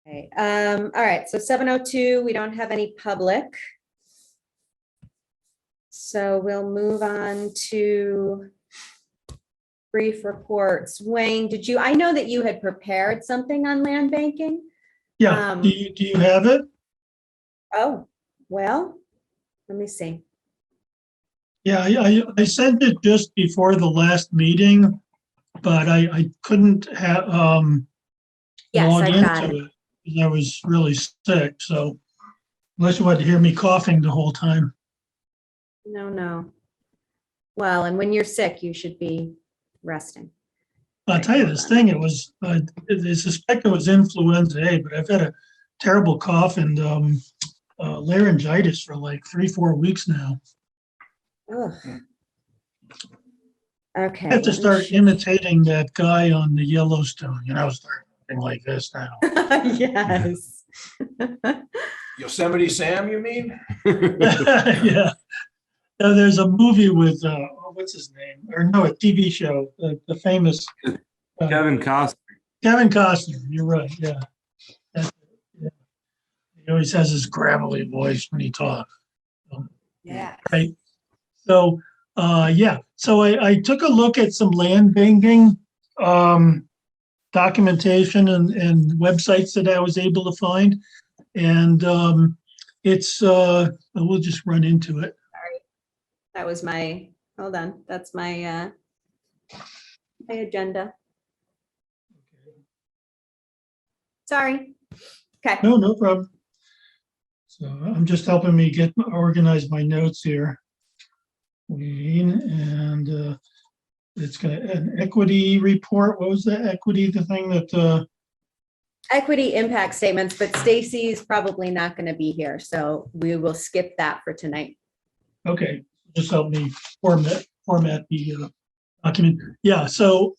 Okay, all right, so 7:02, we don't have any public. So we'll move on to brief reports. Wayne, I know that you had prepared something on land banking. Yeah, do you have it? Oh, well, let me see. Yeah, I sent it just before the last meeting, but I couldn't have Yes, log I've got into it. it because I was really sick. So unless you wanted to hear me coughing the whole time. No. Well, and when you're sick, you should be resting. I'll tell you this thing, it was, they suspect it was influenza A, but I've had a terrible cough and laryngitis for like 3-4 weeks now. Ugh. Okay. I have to let me start shift. imitating that guy on the Yellowstone, start talking like this now. Yes. Yosemite Sam, you mean? Yeah. There's a movie with, what's his name? Or no, a TV show, the famous Kevin Costner. Kevin Costner. You're right. Yeah. That's it, yeah. He always has his gravelly voice when he talks. Yeah. Right. So, yeah. So I took a look at some land banking documentation and websites that I was able to find. And we'll just run into it. That was hold on. That's my agenda. Sorry. Okay. No problem. So I'm just helping me organize my notes here. And it's got an equity report. What was the equity, the thing that, Equity impact statements, but Stacy's probably not going to be here, so we will skip that for tonight. okay, just help me format the document. Yeah, so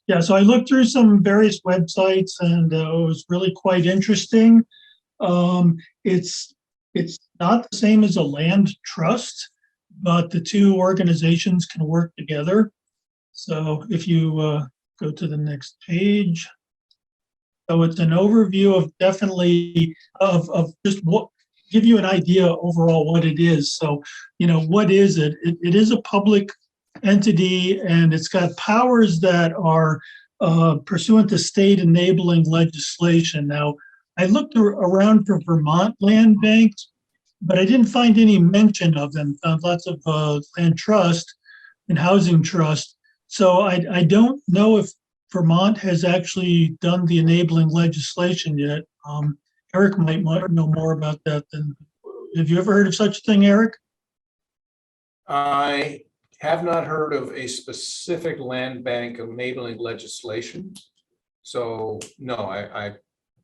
yeah, so I looked through some various websites and it was really quite interesting. It's not the same as a land trust, but the two organizations can work together. So if you go to the next page. So it's an overview of definitely of just what give you an idea overall what it is. So, what is it? It is a public entity and it's got powers that are pursuant to state enabling legislation. Now, I looked around for Vermont land banks, but I didn't find any mention of them. Found lots of land trust and housing trust. So I don't know if Vermont has actually done the enabling legislation yet. Eric might know more about that than. Have you ever heard of such a thing, Eric? I have not heard of a specific land bank enabling legislation. So no, I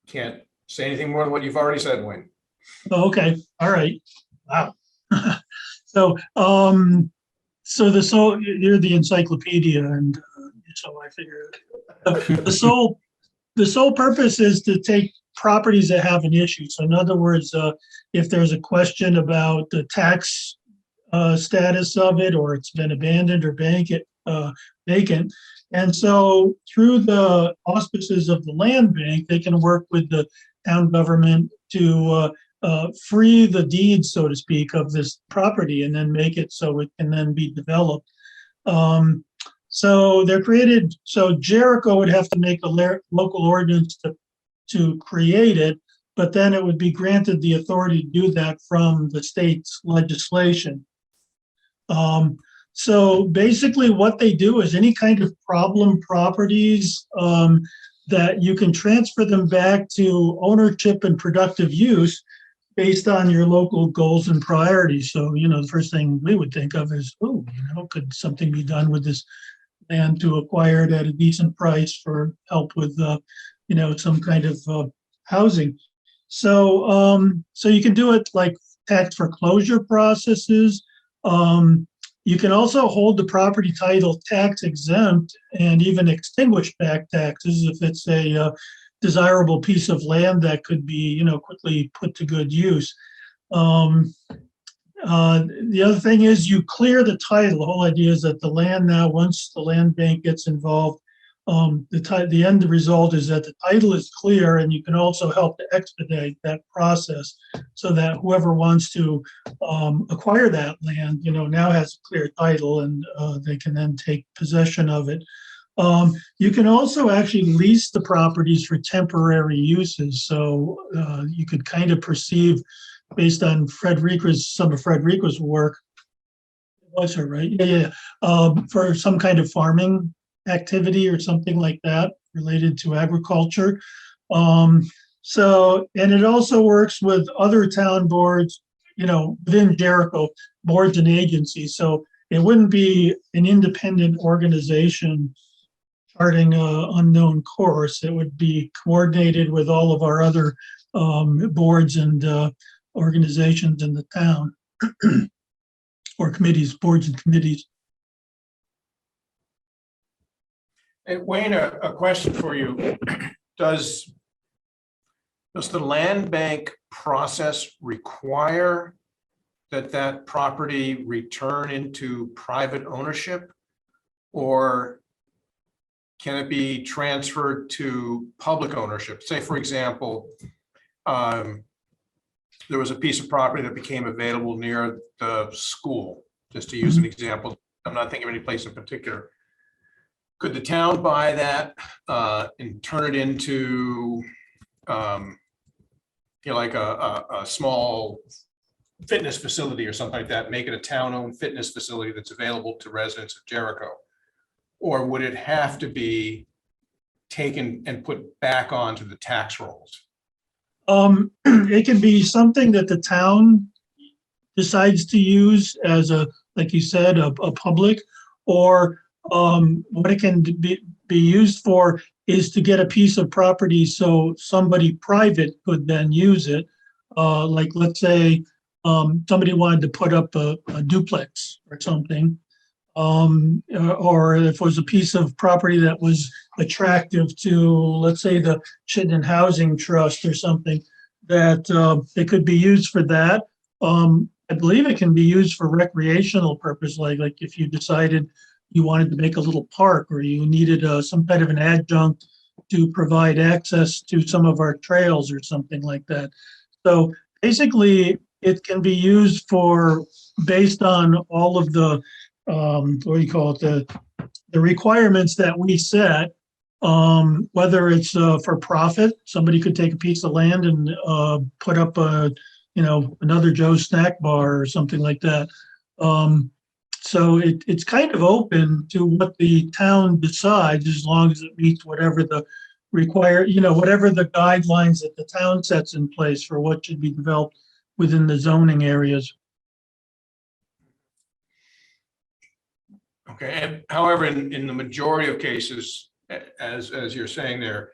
can't say anything more than what you've already said, Wayne. Oh, okay. All right. Wow. So, you're the encyclopedia, and so I figured the sole purpose is to take properties that have an issue. So, in other words, if there's a question about the tax status of it, or it's been abandoned or vacant, and so through the auspices of the land bank, they can work with the town government to free the deed, so to speak, of this property and then make it so it can then be developed. So they're created, so Jericho would have to make a local ordinance to create it, but then it would be granted the authority to do that from the state's legislation. So basically what they do is any kind of problem properties that you can transfer them back to ownership and productive use based on your local goals and priorities. So, the first thing we would think of is, could something be done with this land to acquire it at a decent price for help with, some kind of housing. So, so you can do it like tax foreclosure processes. You can also hold the property title tax exempt and even extinguish back taxes if it's a desirable piece of land that could be, quickly put to good use. The other thing is you clear the title. The whole idea is that the land now, once the land bank gets involved, the end result is that the title is clear, and you can also help to expedite that process so that whoever wants to acquire that land, now has a clear title, and they can then take possession of it. You can also actually lease the properties for temporary uses. So you could kind of perceive, based on some of Frederica's work, was her, right? Yeah. For some kind of farming activity or something like that related to agriculture. And it also works with other town boards, within Jericho, boards and agencies. So it wouldn't be an independent organization charting an unknown course. It would be coordinated with all of our other boards and organizations in the town. Or committees, boards and committees. And Wayne, a question for you. Does the land bank process require that property return into private ownership? Or can it be transferred to public ownership? Say, for example, there was a piece of property that became available near the school, just to use an example. I'm not thinking of any place in particular. Could the town buy that and turn it into, like a small fitness facility or something like that, make it a town-owned fitness facility that's available to residents of Jericho? Or would it have to be taken and put back onto the tax rolls? It can be something that the town decides to use as like you said, a public, or what it can be used for is to get a piece of property so somebody private could then use it. Like, let's say somebody wanted to put up a duplex or something. Or if it was a piece of property that was attractive to, let's say, the Chittenden Housing Trust or something, that it could be used for that. I believe it can be used for recreational purpose, like if you decided you wanted to make a little park, or you needed some kind of an adjunct to provide access to some of our trails or something like that. So basically, it can be used for, based on all of the what do you call it, the requirements that we set, whether it's for profit. Somebody could take a piece of land and put up another Joe's snack bar or something like that. So it's kind of open to what the town decides, as long as it meets whatever the whatever the guidelines that the town sets in place for what should be developed within the zoning areas. Okay, and however, in the majority of cases, as you're saying there,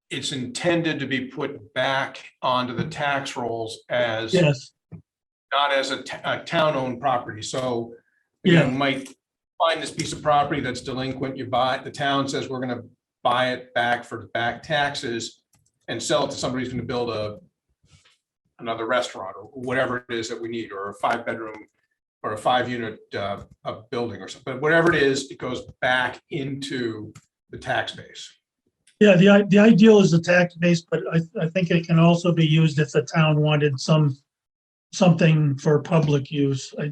it's intended to be put back onto the tax rolls as, Yes. not as a town-owned property. So Yeah. you might find this piece of property that's delinquent, you buy it, the town says we're gonna buy it back for back taxes and sell it to somebody who's gonna build another restaurant or whatever it is that we need, or a 5-bedroom or a 5-unit building or something. But whatever it is, it goes back into the tax base. Yeah, the ideal is the tax base, but I think it can also be used if the town wanted something for public use. A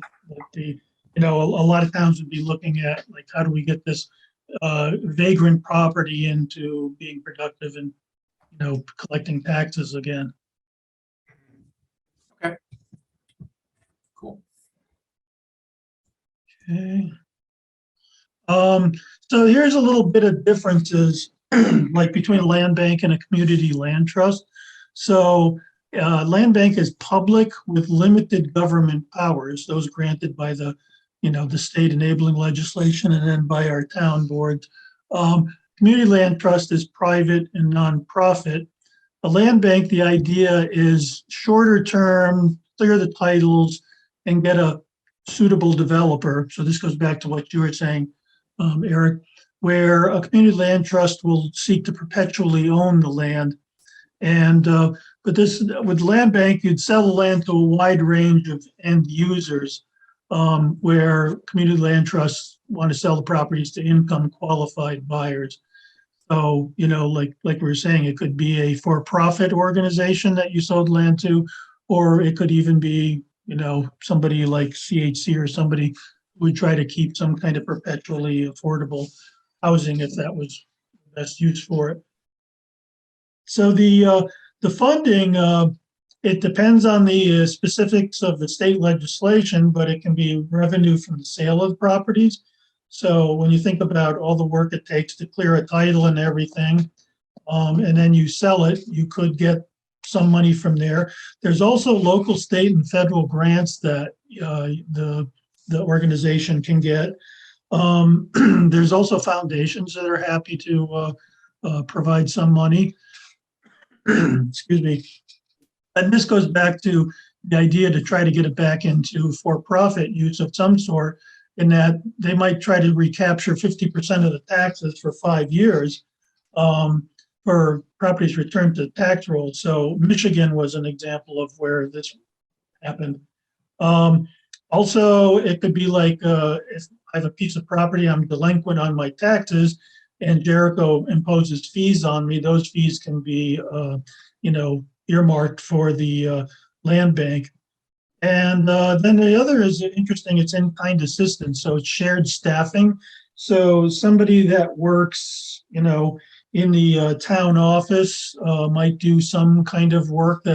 lot of towns would be looking at, like, how do we get this vagrant property into being productive and collecting taxes again. Okay. Cool. Okay. So here's a little bit of differences like between a land bank and a community land trust. So land bank is public with limited government powers, those granted by the state enabling legislation and then by our town boards. Community land trust is private and nonprofit. A land bank, the idea is shorter term, clear the titles, and get a suitable developer. So this goes back to what you were saying, Eric, where a community land trust will seek to perpetually own the land. And but this, with land bank, you'd sell the land to a wide range of end users, where community land trusts want to sell the properties to income qualified buyers. So, like we were saying, it could be a for-profit organization that you sold land to, or it could even be, somebody like CHC or somebody who would try to keep some kind of perpetually affordable housing if that was the best use for it. So the funding, it depends on the specifics of the state legislation, but it can be revenue from the sale of properties. So when you think about all the work it takes to clear a title and everything, and then you sell it, you could get some money from there. There's also local, state, and federal grants that the organization can get. There's also foundations that are happy to provide some money. Excuse me. And this goes back to the idea to try to get it back into for-profit use of some sort, in that they might try to recapture 50% of the taxes for 5 years for properties returned to the tax roll. So Michigan was an example of where this happened. Also, it could be like if I have a piece of property, I'm delinquent on my taxes, and Jericho imposes fees on me. Those fees can be, earmarked for the land bank. And then the other is interesting, it's in-kind assistance. So it's shared staffing. So somebody that works, in the town office might do some kind of work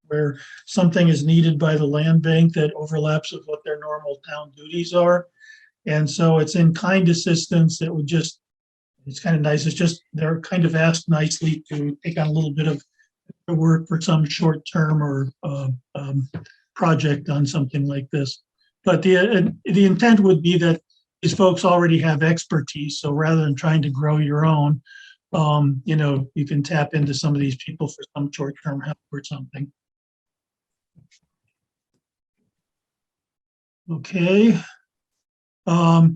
where something is needed by the land bank that overlaps with what their normal town duties are. And so it's in-kind assistance that would it's kind of nice. It's just, they're kind of asked nicely to take on a little bit of work for some short term or project on something like this. But the intent would be that these folks already have expertise. So rather than trying to grow your own, you can tap into some of these people for some short term help or something. Okay. Now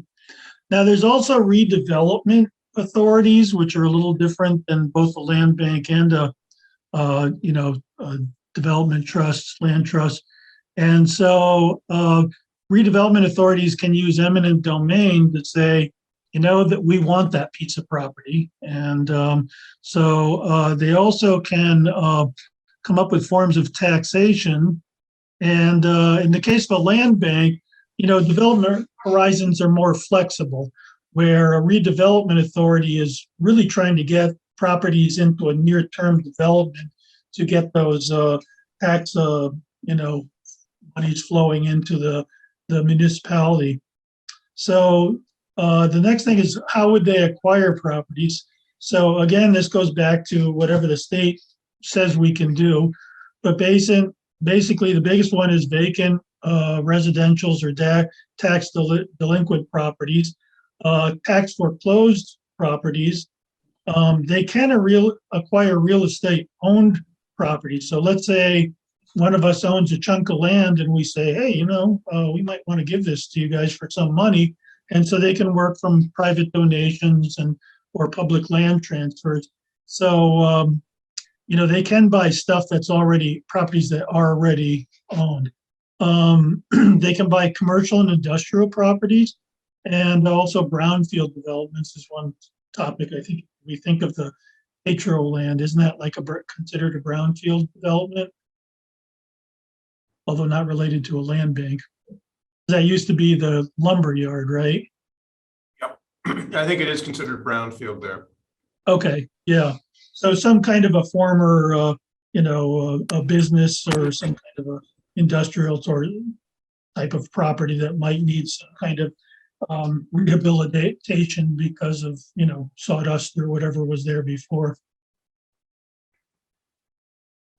there's also redevelopment authorities, which are a little different than both the land bank and development trusts, land trusts. And so redevelopment authorities can use eminent domain to say, that we want that piece of property. And so they also can come up with forms of taxation. And in the case of a land bank, development horizons are more flexible, where a redevelopment authority is really trying to get properties into a near-term development to get those tax, monies flowing into the municipality. So the next thing is, how would they acquire properties? So again, this goes back to whatever the state says we can do. But basically, the biggest one is vacant residentials or tax delinquent properties, tax foreclosed properties. They can acquire real estate owned property. So let's say one of us owns a chunk of land and we say, hey, we might want to give this to you guys for some money. And so they can work from private donations or public land transfers. So, they can buy stuff that's properties that are already owned. They can buy commercial and industrial properties, and also brownfield developments is one topic. I think we think of the Atro land, isn't that like considered a brownfield development? Although not related to a land bank. That used to be the lumber yard, right? Yep. I think it is considered brownfield there. Okay, yeah. So some kind of a former, a business or some kind of a industrial sort of type of property that might need some kind of rehabilitation because of, sawdust or whatever was there before.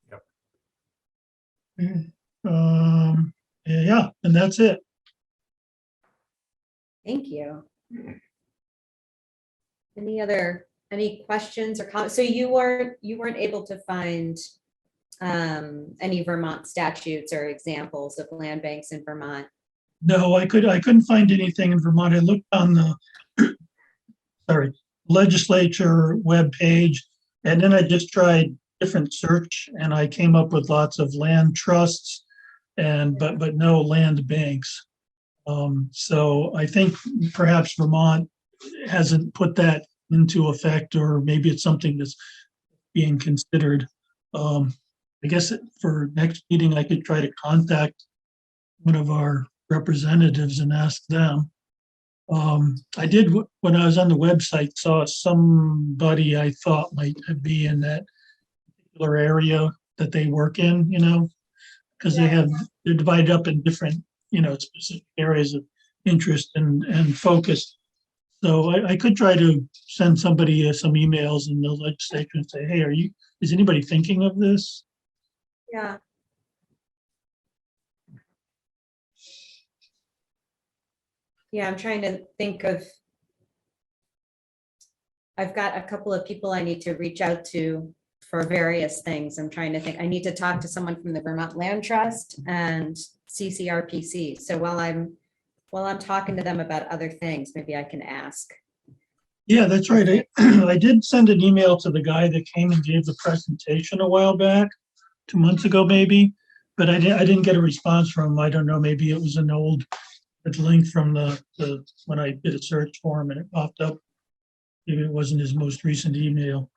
Yep. Yeah, and that's it. Thank you. Any questions or comments? So you weren't able to find any Vermont statutes or examples of land banks in Vermont? No, I couldn't find anything in Vermont. I looked on the legislature webpage, and then I just tried different search, and I came up with lots of land trusts, but no land banks. So I think perhaps Vermont hasn't put that into effect, or maybe it's something that's being considered. I guess for next meeting, I could try to contact one of our representatives and ask them. I did, when I was on the website, saw somebody I thought might be in that particular area that they work in, because they're divided up in different, specific areas of interest and focus. So I could try to send somebody some emails in the legislature and say, hey, is anybody thinking of this? Yeah. Yeah, I'm trying to think of, I've got a couple of people I need to reach out to for various things. I'm trying to think, I need to talk to someone from the Vermont Land Trust and CCRPC. So while I'm talking to them about other things, maybe I can ask. Yeah, that's right. I did send an email to the guy that came and gave the presentation a while back, 2 months ago maybe, but I didn't get a response from him. I don't know, maybe it was an old link from the when I did a search for him and it popped up. Maybe it wasn't his most recent email.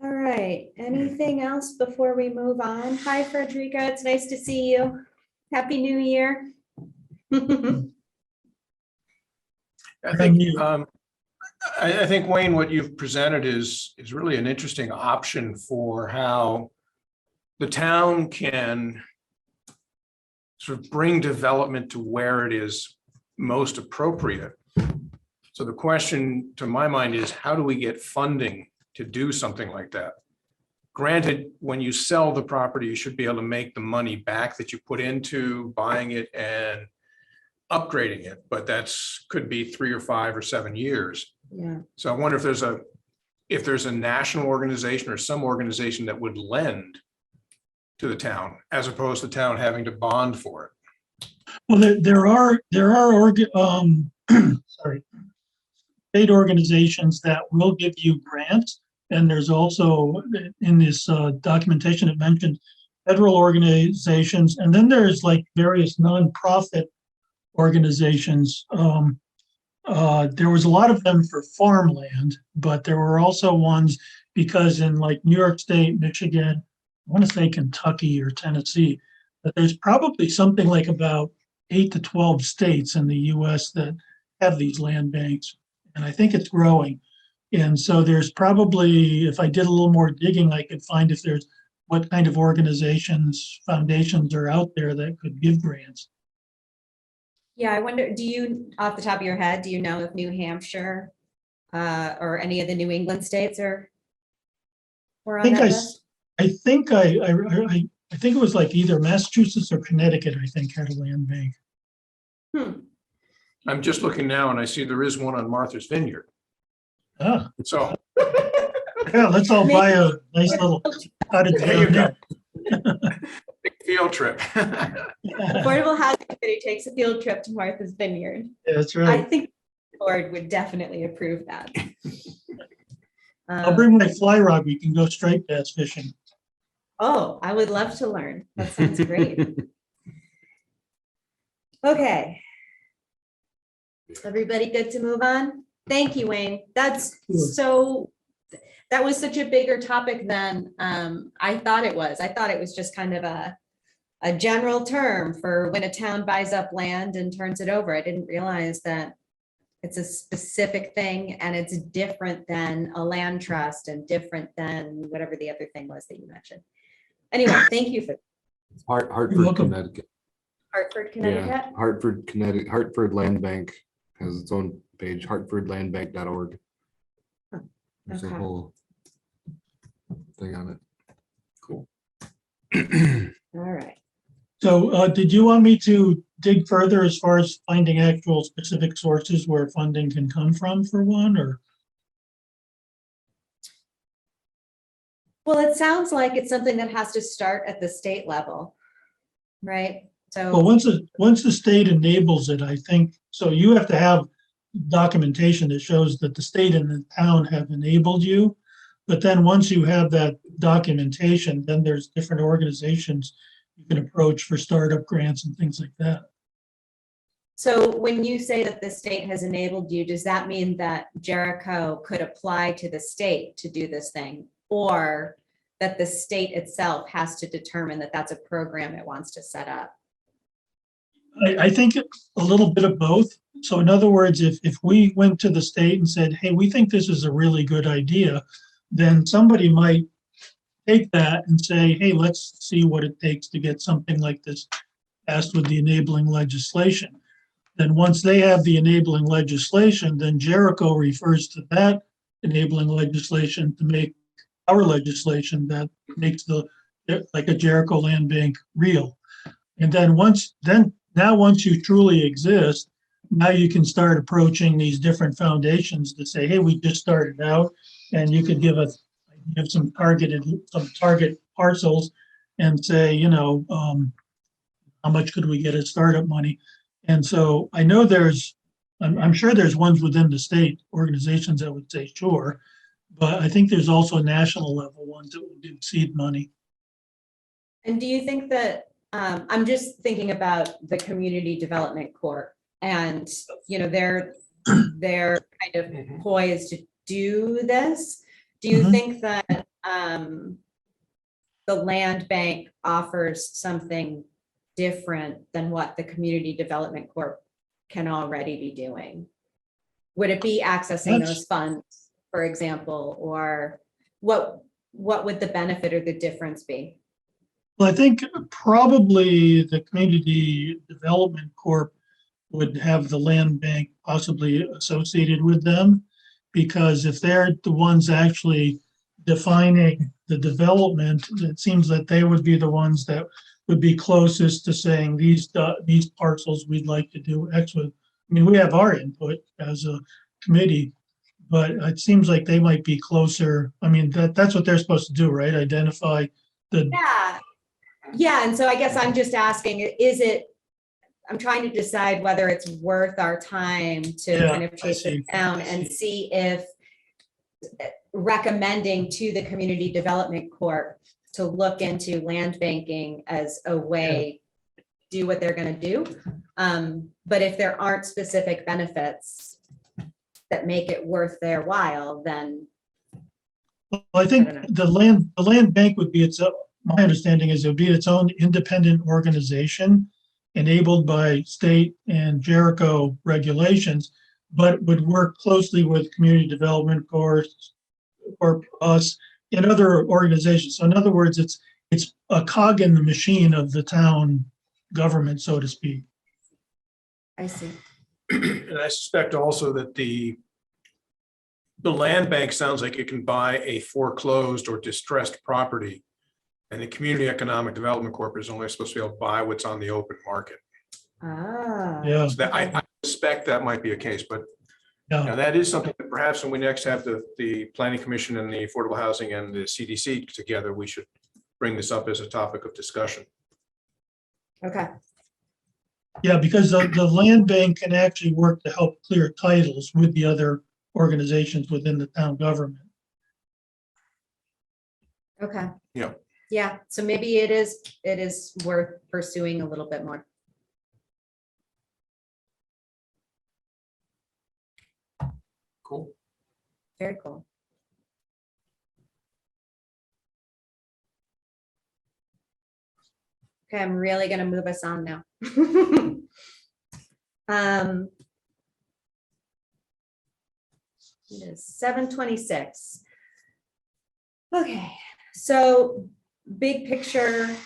All right, anything else before we move on? Hi, Frederica, it's nice to see you. Happy New Year. I think, Wayne, what you've presented is really an interesting option for how the town can sort of bring development to where it is most appropriate. So the question to my mind is, how do we get funding to do something like that? Granted, when you sell the property, you should be able to make the money back that you put into buying it and upgrading it, but could be 3 or 5 or 7 years. Yeah. So I wonder if there's a national organization or some organization that would lend to the town as opposed to town having to bond for it. Well, there are sorry, state organizations that will give you grants, and there's also in this documentation it mentioned federal organizations, and then there's like various nonprofit organizations. There was a lot of them for farmland, but there were also ones because in like New York State, Michigan, I want to say Kentucky or Tennessee, that there's probably something like about 8 to 12 states in the US that have these land banks. And I think it's growing. And so there's probably, if I did a little more digging, I could find if there's what kind of organizations, foundations are out there that could give grants. Yeah, I wonder, do you, off the top of your head, do you know if New Hampshire or any of the New England states were on that list? I think it was like either Massachusetts or Connecticut, I think, had a land bank. I'm just looking now and I see there is one on Martha's Vineyard. Ah, So yeah, let's all buy a nice little cottage there you down go. there. Big field trip. Affordable Housing Committee takes a field trip to Martha's Vineyard. Yeah, that's I right. think the board would definitely approve that. I'll bring my fly rod. We can go striped bass fishing. Oh, I would love to learn. That sounds great. Okay. Everybody good to move on? Thank you, Wayne. That was such a bigger topic than I thought it was. I thought it was just kind of a general term for when a town buys up land and turns it over. I didn't realize that it's a specific thing and it's different than a land trust and different than whatever the other thing was that you mentioned. Anyway, thank you for Hartford, welcome. Connecticut. Hartford, Connecticut. Yeah, Hartford, Connecticut. Hartford Land Bank has its own page, hartfordlandbank.org. There's a Okay. whole thing on it. Cool. All right. So did you want me to dig further as far as finding actual specific sources where funding can come from for one, or? Well, it sounds like it's something that has to start at the state level, right? Well, So, once the state enables it, I think, so you have to have documentation that shows that the state and the town have enabled you. But then once you have that documentation, then there's different organizations you can approach for startup grants and things like that. So when you say that the state has enabled you, does that mean that Jericho could apply to the state to do this thing? Or that the state itself has to determine that that's a program it wants to set up? I think a little bit of both. So in other words, if we went to the state and said, hey, we think this is a really good idea, then somebody might take that and say, hey, let's see what it takes to get something like this passed with the enabling legislation. Then once they have the enabling legislation, then Jericho refers to that enabling legislation to make our legislation that makes like a Jericho land bank real. And then once you truly exist, now you can start approaching these different foundations to say, hey, we just started out, and you could give some target parcels and say, how much could we get as startup money? And so I know I'm sure there's ones within the state organizations that would say, sure, but I think there's also national level ones that would do seed money. And do you think that, I'm just thinking about the Community Development Corp and, they're kind of poised to do this. Do you Mhm. think that the land bank offers something different than what the Community Development Corp can already be doing? Would it be accessing That's- those funds, for example, or what would the benefit or the difference be? Well, I think probably the Community Development Corp would have the land bank possibly associated with them, because if they're the ones actually defining the development, it seems that they would be the ones that would be closest to saying these parcels we'd like to do X with. I mean, we have our input as a committee, but it seems like they might be closer. I mean, that's what they're supposed to do, right? Identify the. Yeah. And so I guess I'm just asking, I'm trying to decide whether it's worth our time to Yeah, kind of I chase see. it down and see if recommending to the Community Development Corp to look into land banking as a way to do what they're going to do. But if there aren't specific benefits that make it worth their while, then Well, I think I don't the land bank would be my understanding is it would be its own independent organization enabled by state and Jericho regulations, but would work closely with community development or us and other organizations. So in other words, it's a cog in the machine of the town government, so to speak. I see. And I suspect also that the land bank sounds like it can buy a foreclosed or distressed property. And the Community Economic Development Corp is only supposed to be able to buy what's on the open market. Yeah. So that I suspect that might be a case, but Yeah. now that is something that perhaps when we next have the Planning Commission and the Affordable Housing and the CDC together, we should bring this up as a topic of discussion. Okay. Yeah, because the land bank can actually work to help clear titles with the other organizations within the town government. Okay. Yeah. Yeah. So maybe it is worth pursuing a little bit more. Cool. Very cool. Okay, I'm really gonna move us on now. It is 7:26. Okay, so big picture,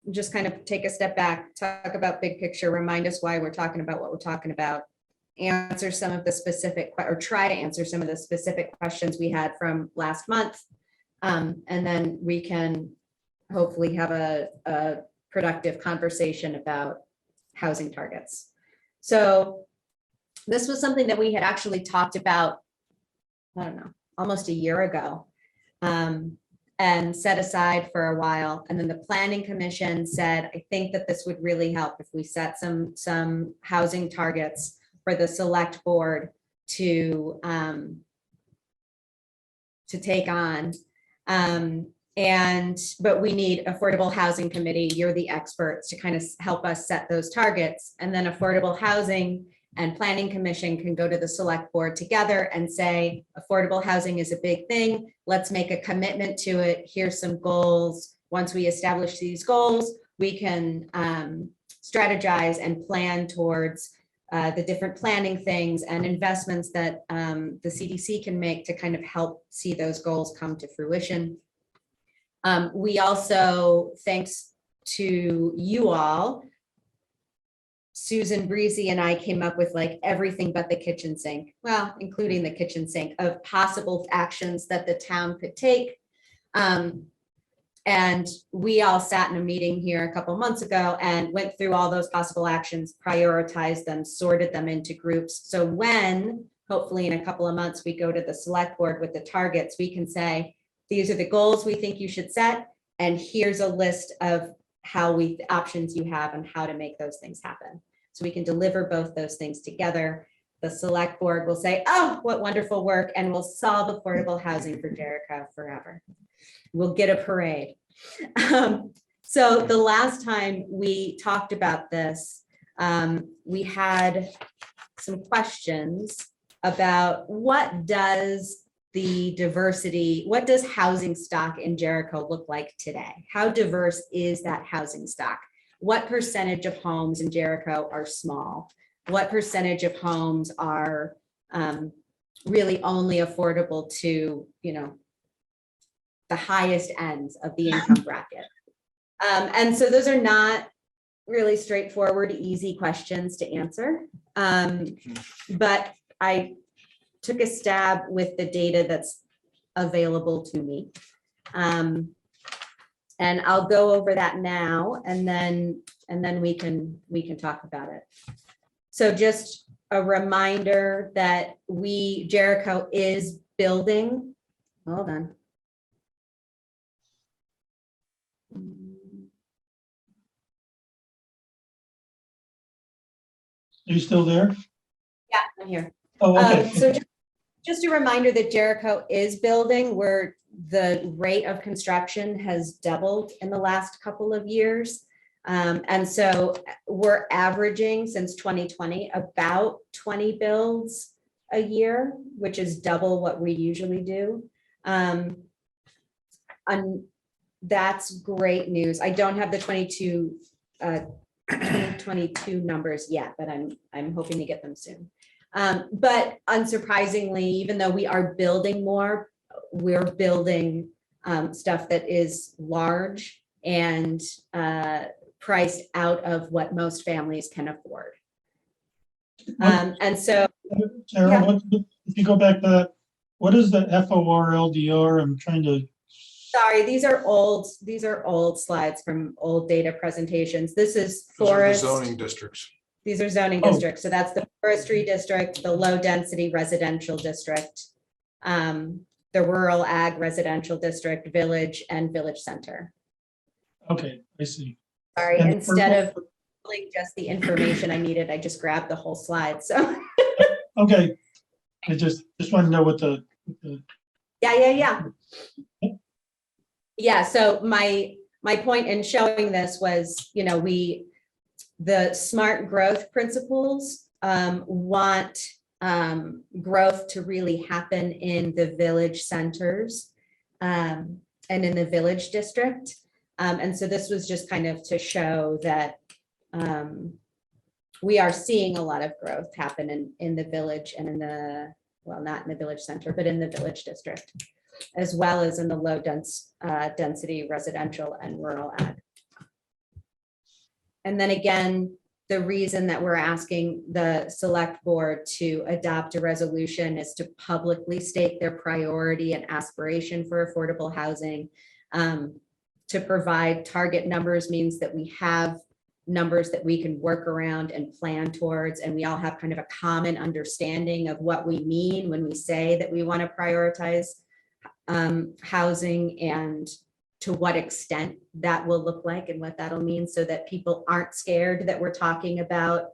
just kind of take a step back, talk about big picture, remind us why we're talking about what we're talking about, answer some of the specific, or try to answer some of the specific questions we had from last month. And then we can hopefully have a productive conversation about housing targets. So this was something that we had actually talked about, I don't know, almost a year ago, and set aside for a while. And then the Planning Commission said, I think that this would really help if we set some housing targets for the select board to take on. But we need Affordable Housing Committee, you're the experts to kind of help us set those targets. And then Affordable Housing and Planning Commission can go to the select board together and say, affordable housing is a big thing. Let's make a commitment to it. Here's some goals. Once we establish these goals, we can strategize and plan towards the different planning things and investments that the CDC can make to kind of help see those goals come to fruition. We also, thanks to you all, Susan Breezy and I came up with like everything but the kitchen sink, well, including the kitchen sink, of possible actions that the town could take. And we all sat in a meeting here a couple months ago and went through all those possible actions, prioritized them, sorted them into groups. So when, hopefully in a couple of months, we go to the select board with the targets, we can say, these are the goals we think you should set. And here's a list of the options you have and how to make those things happen. So we can deliver both those things together. The select board will say, oh, what wonderful work. And we'll solve affordable housing for Jericho forever. We'll get a parade. So the last time we talked about this, we had some questions about what does housing stock in Jericho look like today? How diverse is that housing stock? What percentage of homes in Jericho are small? What percentage of homes are really only affordable to, the highest ends of the income bracket? And so those are not really straightforward, easy questions to answer. But I took a stab with the data that's available to me. And I'll go over that now, and then we can talk about it. So just a reminder that Jericho is building, hold on. Are you still there? Yeah, I'm here. Oh, okay. So just a reminder that Jericho is building, where the rate of construction has doubled in the last couple of years. And so we're averaging since 2020 about 20 builds a year, which is double what we usually do. And that's great news. I don't have the 2022 numbers yet, but I'm hoping to get them soon. But unsurprisingly, even though we are building more, we're building stuff that is large and priced out of what most families can afford. And so, Sarah, yeah. if you go back to that, what is the FOR/LDR? I'm trying to. Sorry, these are old slides from old data presentations. This is Those are the forest. zoning districts. These are zoning districts. So that's the forestry district, the low density residential district, the rural ag residential district, village, and village center. Okay, I see. Sorry, And instead of pulling just the information I needed, I just grabbed the whole slide. So Okay, I just want to know what the yeah. Yeah, so my point in showing this was, the smart growth principles want growth to really happen in the village centers and in the village district. And so this was just kind of to show that we are seeing a lot of growth happen in the village and not in the village center, but in the village district, as well as in the low density residential and rural ag. And then again, the reason that we're asking the select board to adopt a resolution is to publicly state their priority and aspiration for affordable housing. To provide target numbers means that we have numbers that we can work around and plan towards, and we all have kind of a common understanding of what we mean when we say that we want to prioritize housing, and to what extent that will look like and what that'll mean, so that people aren't scared that we're talking about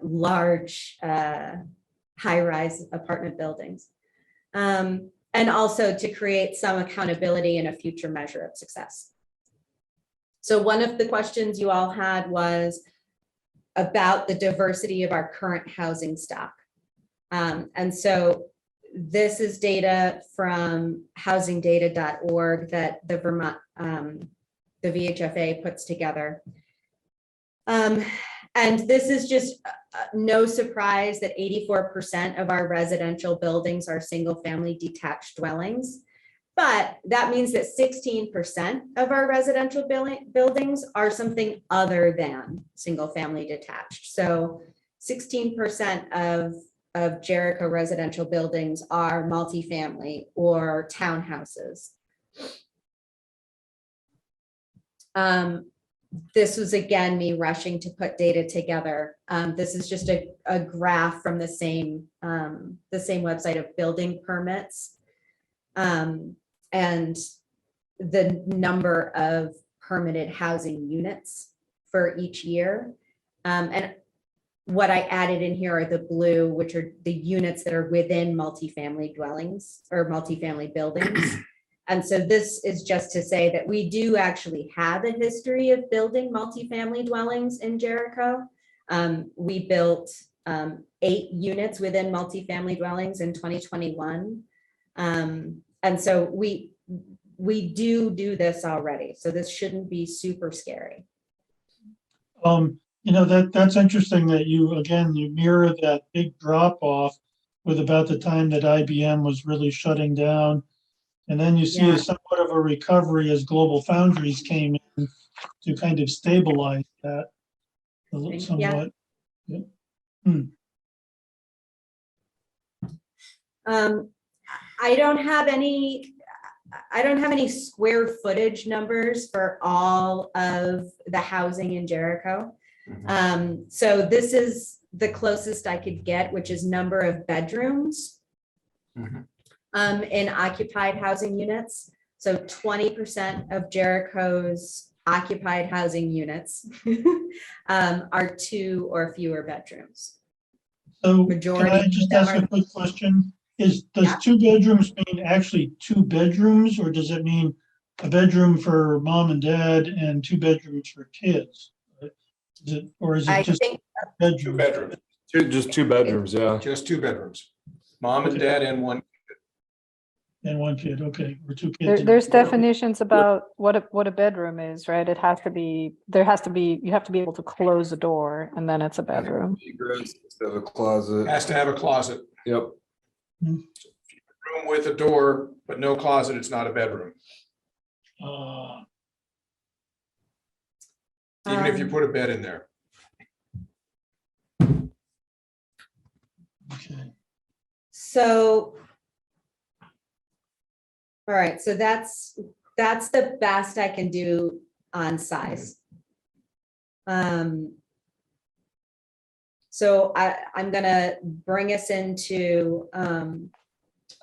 large high-rise apartment buildings. And also to create some accountability and a future measure of success. So one of the questions you all had was about the diversity of our current housing stock. And so this is data from housingdata.org that the Vermont, the VHFA puts together. And this is just no surprise that 84% of our residential buildings are single family detached dwellings. But that means that 16% of our residential buildings are something other than single family detached. So 16% of Jericho residential buildings are multifamily or townhouses. This was again me rushing to put data together. This is just a graph from the same website of building permits, and the number of permitted housing units for each year. And what I added in here are the blue, which are the units that are within multifamily dwellings or multifamily buildings. And so this is just to say that we do actually have a history of building multifamily dwellings in Jericho. We built 8 units within multifamily dwellings in 2021. And so we do this already. So this shouldn't be super scary. You know, that's interesting that you mirror that big drop off with about the time that IBM was really shutting down. And then you see Yeah. somewhat of a recovery as global foundries came in to kind of stabilize that a little somewhat. Yeah. I don't have any square footage numbers for all of the housing in Jericho. So this is the closest I could get, which is number of bedrooms in occupied housing units. So 20% of Jericho's occupied housing units are 2 or fewer bedrooms. So Majority can I of just them ask are- a quick question? Does Yeah. 2 bedrooms mean actually 2 bedrooms, or does it mean a bedroom for mom and dad and 2 bedrooms for kids? Is it I just think 2 bedrooms? bedrooms, Just 2 bedrooms, yeah. just 2 bedrooms. Mom and Okay. dad and 1. And 1 kid, okay, or 2 kids. There's definitions about what a bedroom is, right? You have to be able to close the door and then it's a bedroom. Egress instead of a closet. Has to have a closet. Yep. Room with a door, but no closet, it's not a bedroom. Even if you put a bed in there. Okay. so. All right, so that's the best I can do on size. So I'm gonna bring us into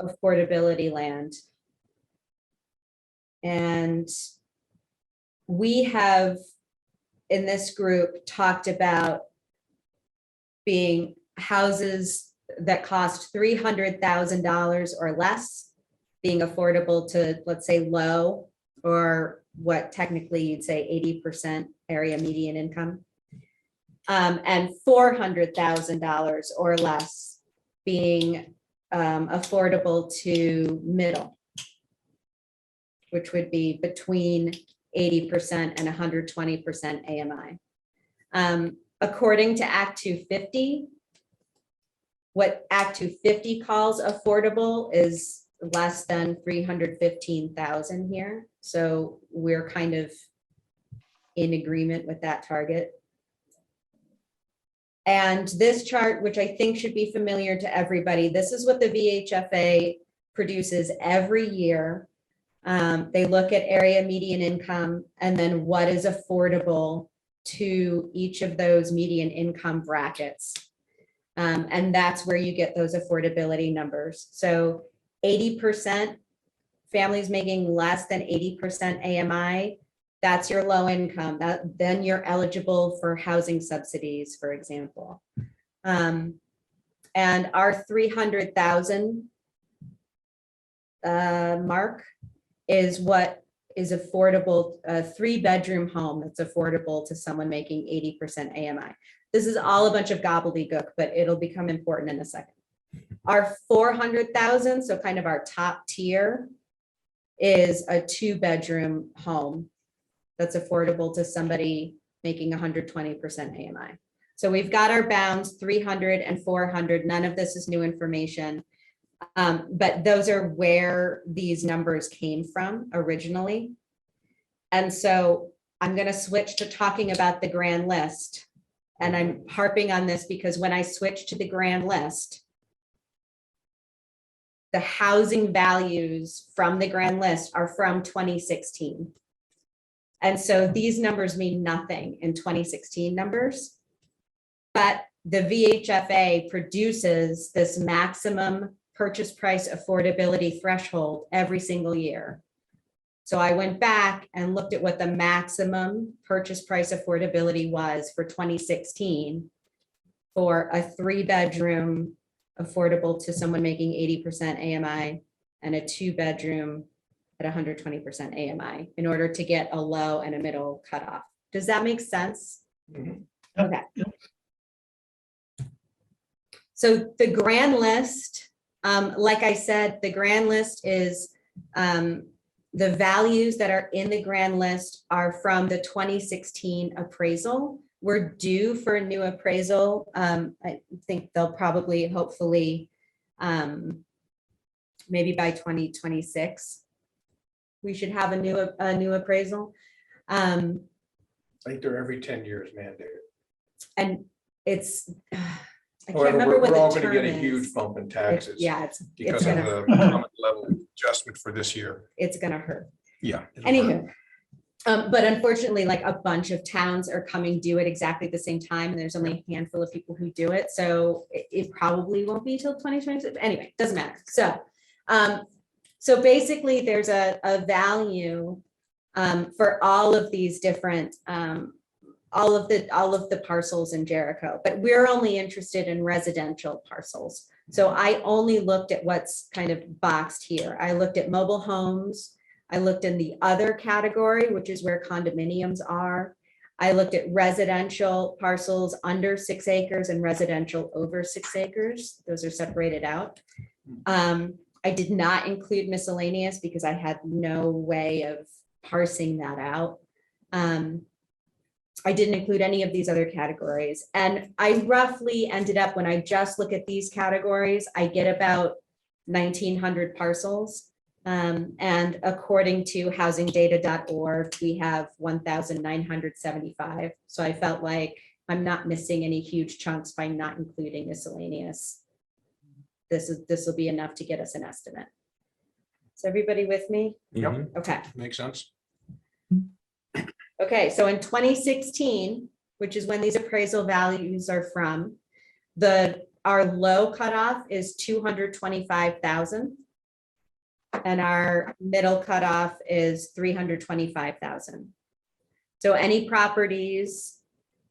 affordability land. And we have, in this group, talked about being houses that cost $300,000 or less, being affordable to, let's say, low, or what technically you'd say 80% area median income. And $400,000 or less being affordable to middle, which would be between 80% and 120% AMI. According to Act 250, what Act 250 calls affordable is less than 315,000 here. So we're kind of in agreement with that target. And this chart, which I think should be familiar to everybody, this is what the VHFA produces every year. They look at area median income and then what is affordable to each of those median income brackets. And that's where you get those affordability numbers. So 80% families making less than 80% AMI, that's your low income. Then you're eligible for housing subsidies, for example. And our 300,000 mark is what is affordable, a 3-bedroom home that's affordable to someone making 80% AMI. This is all a bunch of gobbledygook, but it'll become important in a second. Our 400,000, so kind of our top tier, is a 2-bedroom home that's affordable to somebody making 120% AMI. So we've got our bounds, 300 and 400. None of this is new information. But those are where these numbers came from originally. And so I'm going to switch to talking about the grand list. And I'm harping on this because when I switch to the grand list, the housing values from the grand list are from 2016. And so these numbers mean nothing in 2016 numbers. But the VHFA produces this maximum purchase price affordability threshold every single year. So I went back and looked at what the maximum purchase price affordability was for 2016 for a 3-bedroom affordable to someone making 80% AMI and a 2-bedroom at 120% AMI in order to get a low and a middle cutoff. Does that make sense? Mhm. Okay. So the grand list, like I said, the grand list is the values that are in the grand list are from the 2016 appraisal. We're due for a new appraisal. I think they'll probably, hopefully, maybe by 2026, we should have a new appraisal. I think they're every 10 years mandated. And it's, I can't However, remember what we're all the going to term get a huge is. bump in taxes. Yeah, it's Because of gonna, the common level adjustment for this year. it's gonna hurt. Yeah. it'll hurt. Anywho, but unfortunately, like a bunch of towns are coming due at exactly the same time, and there's only a handful of people who do it, so it probably won't be till 2026. Anyway, doesn't matter. So basically, there's a value for all of these different all of the parcels in Jericho, but we're only interested in residential parcels. So I only looked at what's kind of boxed here. I looked at mobile homes. I looked in the other category, which is where condominiums are. I looked at residential parcels under 6 acres and residential over 6 acres. Those are separated out. I did not include miscellaneous because I had no way of parsing that out. I didn't include any of these other categories. And I roughly ended up, when I just look at these categories, I get about 1,900 parcels. And according to housingdata.org, we have 1,975. So I felt like I'm not missing any huge chunks by not including miscellaneous. This will be enough to get us an estimate. Is everybody with me? Yep, Okay. makes sense. Okay, so in 2016, which is when these appraisal values are from, our low cutoff is 225,000. And our middle cutoff is 325,000. So any properties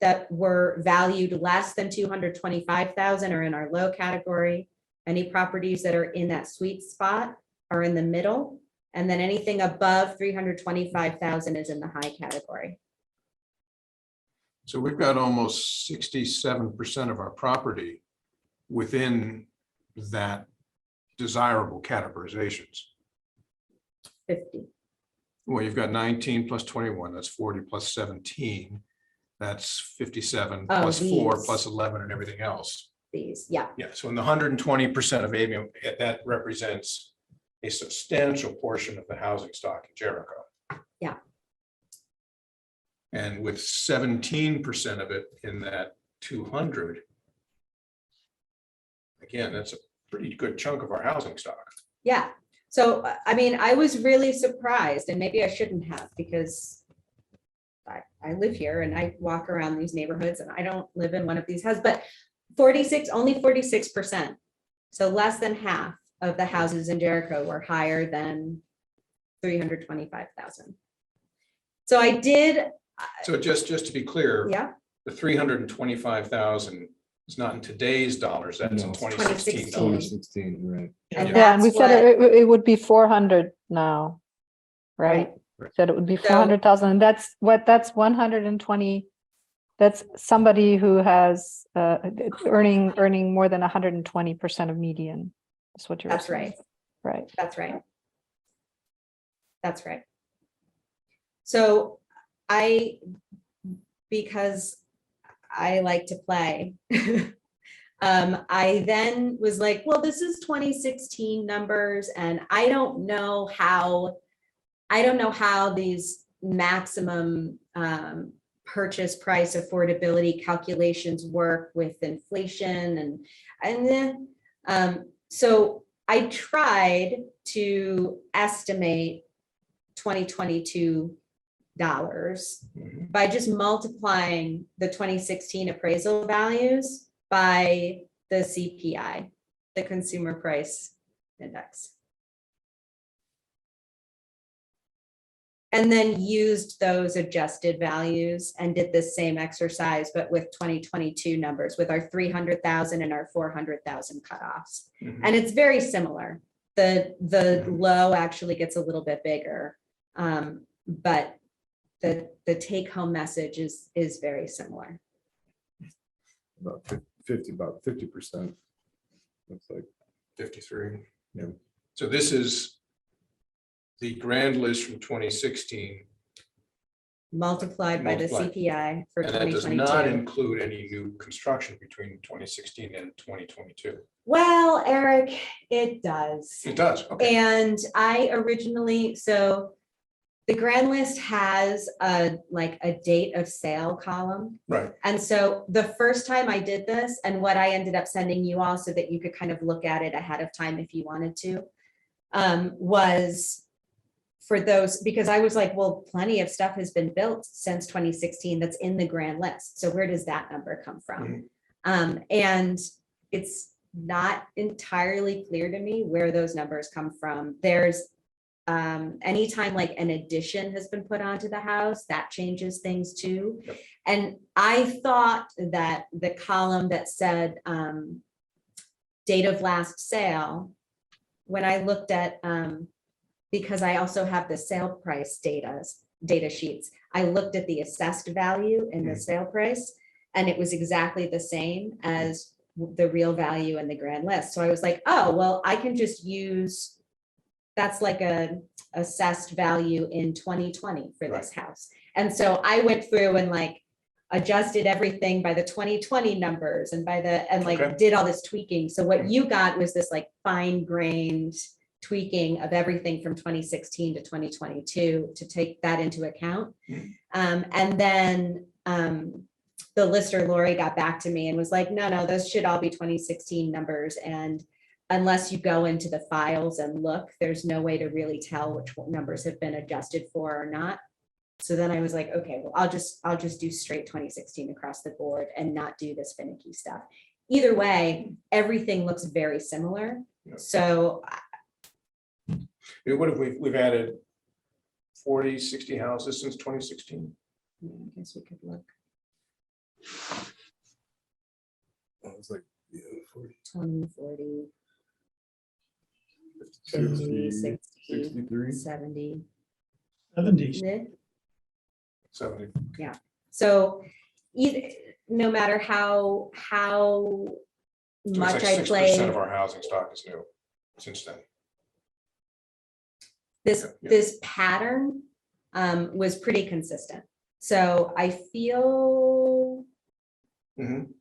that were valued less than 225,000 are in our low category. Any properties that are in that sweet spot are in the middle. And then anything above 325,000 is in the high category. So we've got almost 67% of our property within that desirable categorizations. 50. Well, you've got 19 plus 21, that's 40 plus 17. That's 57 Oh, plus 4 these. plus 11 and everything else. These, yeah. Yeah, so in the 120% of ABM, that represents a substantial portion of the housing stock in Jericho. Yeah. And with 17% of it in that 200, again, that's a pretty good chunk of our housing stock. Yeah. So, I mean, I was really surprised, and maybe I shouldn't have, because I live here and I walk around these neighborhoods and I don't live in one of these houses, but only 46%. So less than half of the houses in Jericho were higher than 325,000. So I did. So just to be clear, Yeah, the 325,000 It's not in today's dollars, that's in No. 2016 2016. dollars. 2016, right? And Yeah, and we that's said what, it would be 400 now, right? Right. Said it would be So- 400,000, and that's 120. That's somebody who has earning more than 120% of median. That's what you're that's saying. right. Right. That's right. That's right. So because I like to play, I then was like, well, this is 2016 numbers, and I don't know how these maximum purchase price affordability calculations work with inflation and then so I tried to estimate 2022 dollars Mhm. by just multiplying the 2016 appraisal values by the CPI, the Consumer Price Index. And then used those adjusted values and did the same exercise, but with 2022 numbers, with our 300,000 and our 400,000 cutoffs. Mhm. And it's very similar. The low actually gets a little bit bigger, but the take home message is very similar. About 50%. Looks like, 53. Yeah. So this is the grand list from 2016, Multiplied by the Multiplied. CPI for and that does not 2022. include any new construction between 2016 and 2022. Well, Eric, it does. It does, okay. And I originally, so the grand list has a date of sale column. Right, And so the first time I did this, and what I ended up sending you all so that you could kind of look at it ahead of time if you wanted to, was for those, because I was like, well, plenty of stuff has been built since 2016 that's in the grand list. So where does that number come from? And it's not entirely clear to me where those numbers come from. There's anytime like an addition has been put onto the house, that changes things too. Yep. And I thought that the column that said date of last sale, when I looked at, because I also have the sale price data sheets, I looked at the assessed value in the sale price, and it was exactly the same as the real value in the grand list. So I was like, oh, well, I can just use, that's like a assessed value in 2020 for this house. And so I went through and like adjusted everything by the 2020 numbers and Okay. did all this tweaking. So what you got was this like fine grained tweaking of everything from 2016 to 2022 to take that into account. And then the lister, Lori, got back to me and was like, no, those should all be 2016 numbers. And unless you go into the files and look, there's no way to really tell which numbers have been adjusted for or not. So then I was like, okay, well, I'll just do straight 2016 across the board and not do this finicky stuff. Either way, everything looks very similar. Yeah. So what if we've added 40, 60 houses since 2016? I guess we could look it's like, yeah, 40, 20, 40, 50, 50, 60, 63. 70. 70s. Yeah. 70. So no matter how So it's much like I 6% play, of our housing stock is new since then. Yeah. this pattern was pretty consistent. So I feel Mhm.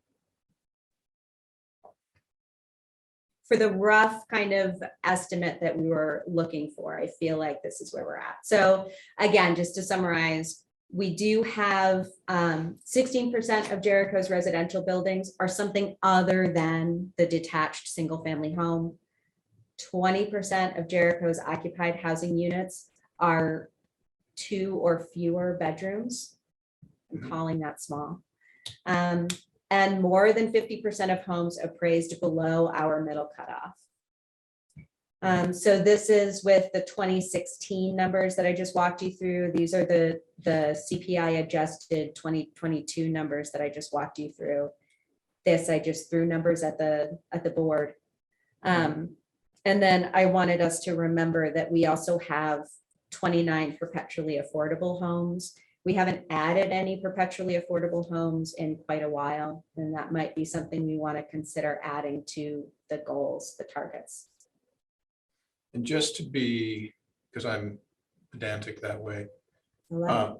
for the rough kind of estimate that we were looking for, I feel like this is where we're at. So again, just to summarize, we do have 16% of Jericho's residential buildings are something other than the detached single-family home. 20% of Jericho's occupied housing units are 2 or fewer bedrooms. I'm calling that small. And more than 50% of homes appraised below our middle cutoff. So this is with the 2016 numbers that I just walked you through. These are the CPI adjusted 2022 numbers that I just walked you through. this, I just threw numbers at the board. And then I wanted us to remember that we also have 29 perpetually affordable homes. We haven't added any perpetually affordable homes in quite a while, and that might be something we want to consider adding to the goals, the targets. And just to be, because I'm pedantic that way, Eleven.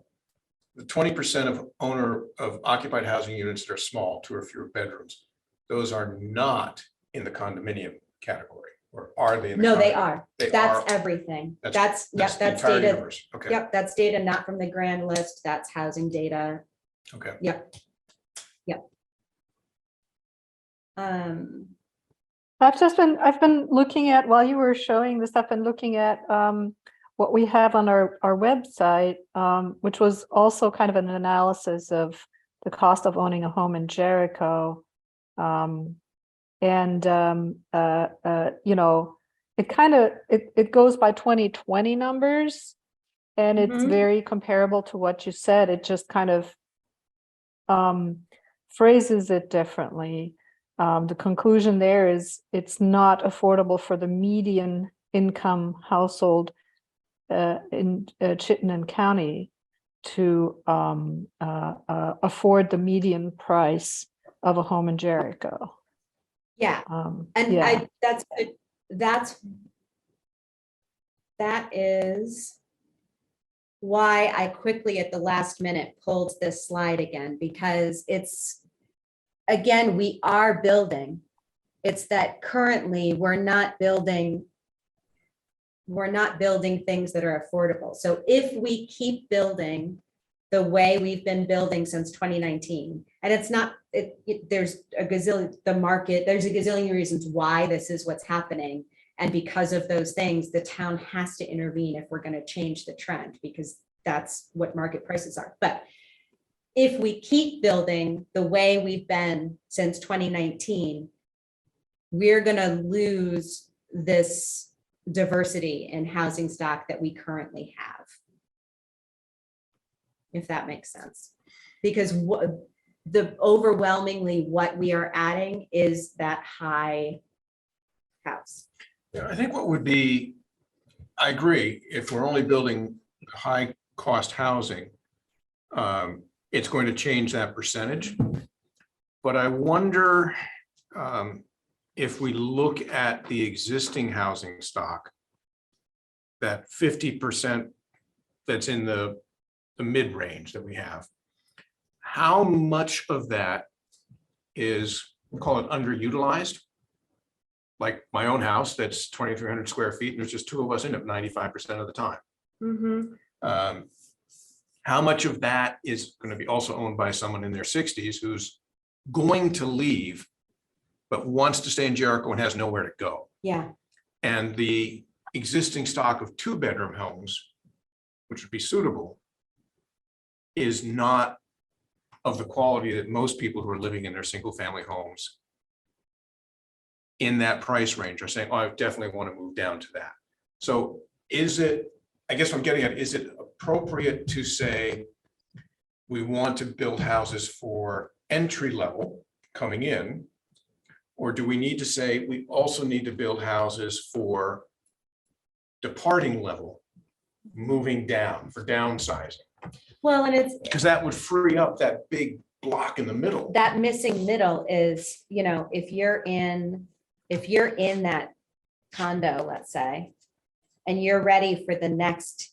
the 20% of owner of occupied housing units that are small, 2 or fewer bedrooms, those are not in the condominium category, or are they? In the No, they condominium? are. They That's are. everything. That's- That's, yep, the that's entire data. universe. Okay. Yep, that's data not from the grand list. That's housing data. Okay. Yep. Yep. I've been looking at, while you were showing this, I've been looking at what we have on our website, which was also kind of an analysis of the cost of owning a home in Jericho. You know, it goes by 2020 numbers, and it's Mhm. very comparable to what you said. It just kind of phrases it differently. The conclusion there is it's not affordable for the median income household in Chittenden County to afford the median price of a home in Jericho. Yeah, and Yeah. that is why I quickly at the last minute pulled this slide again, because it's, again, we are building. It's that currently we're not building things that are affordable. So if we keep building the way we've been building since 2019, and it's not, there's a gazillion reasons why this is what's happening. And because of those things, the town has to intervene if we're going to change the trend, because that's what market prices are. But if we keep building the way we've been since 2019, we're going to lose this diversity in housing stock that we currently have. If that makes sense. Because overwhelmingly what we are adding is that high house. Yeah, I think what would be, I agree, if we're only building high cost housing, it's going to change that percentage. But I wonder if we look at the existing housing stock, that 50% that's in the mid-range that we have, how much of that is, we'll call it underutilized? Like my own house, that's 2,300 square feet, and there's just 2 of us in it 95% of the time. Mm-hmm. How much of that is going to be also owned by someone in their 60s who's going to leave, but wants to stay in Jericho and has nowhere to go? Yeah. And the existing stock of 2-bedroom homes, which would be suitable, is not of the quality that most people who are living in their single-family homes in that price range are saying, oh, I definitely want to move down to that. So is it, I guess what I'm getting at, is it appropriate to say we want to build houses for entry level coming in? Or do we need to say we also need to build houses for departing level, moving down, for downsizing? Well, and it's Because that would free up that big block in the middle. that missing middle is, you know, if you're in that condo, let's say, and you're ready for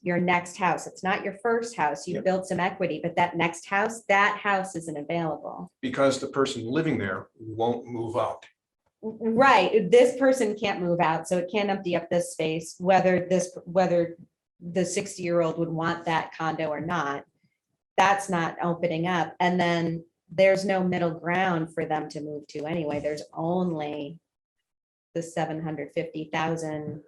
your next house, it's not your first house, you Yep. built some equity, but that next house, that house isn't available. Because the person living there won't move up. Right, this person can't move out, so it can't empty up this space, whether the 60-year-old would want that condo or not. That's not opening up. And then there's no middle ground for them to move to anyway. There's only the 750,000,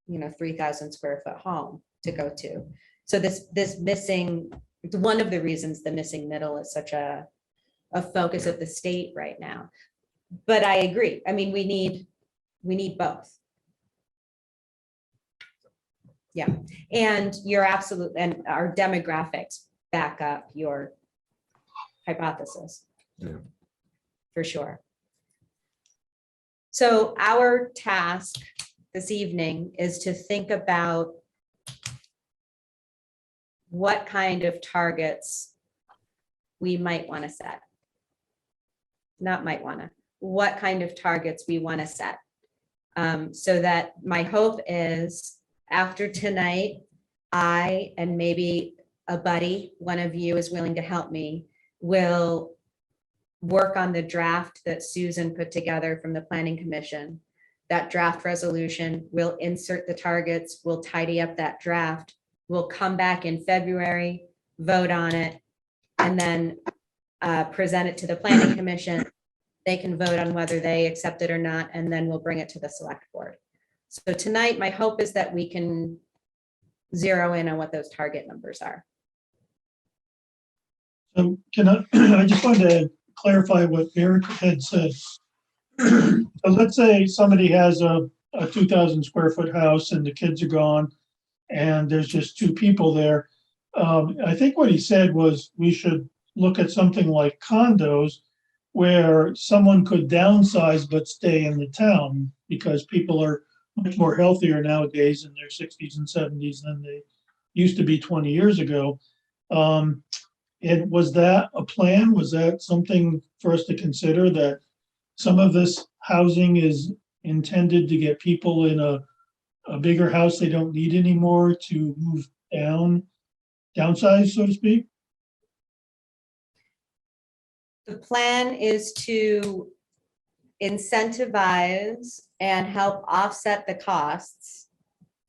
3,000 square foot home to go to. So this missing, one of the reasons the missing middle is such a focus of the state right now. But I agree. I mean, we need both. Yeah, and you're absolute, and our demographics back up your hypothesis. Yeah. for sure. So our task this evening is to think about what kind of targets we might want to set. Not might want to, what kind of targets we want to set. So that my hope is after tonight, I and maybe a buddy, one of you is willing to help me, will work on the draft that Susan put together from the Planning Commission. That draft resolution, we'll insert the targets, we'll tidy up that draft. We'll come back in February, vote on it, and then present it to the Planning Commission. They can vote on whether they accept it or not, and then we'll bring it to the select board. So tonight, my hope is that we can zero in on what those target numbers are. So can I just wanted to clarify what Eric had said. So let's say somebody has a 2,000 square foot house and the kids are gone and there's just two people there. I think what he said was we should look at something like condos where someone could downsize but stay in the town because people are much more healthier nowadays in their 60s and 70s than they used to be 20 years ago. And was that a plan? Was that something for us to consider, that some of this housing is intended to get people in a bigger house they don't need anymore to move downsize, so to speak? The plan is to incentivize and help offset the costs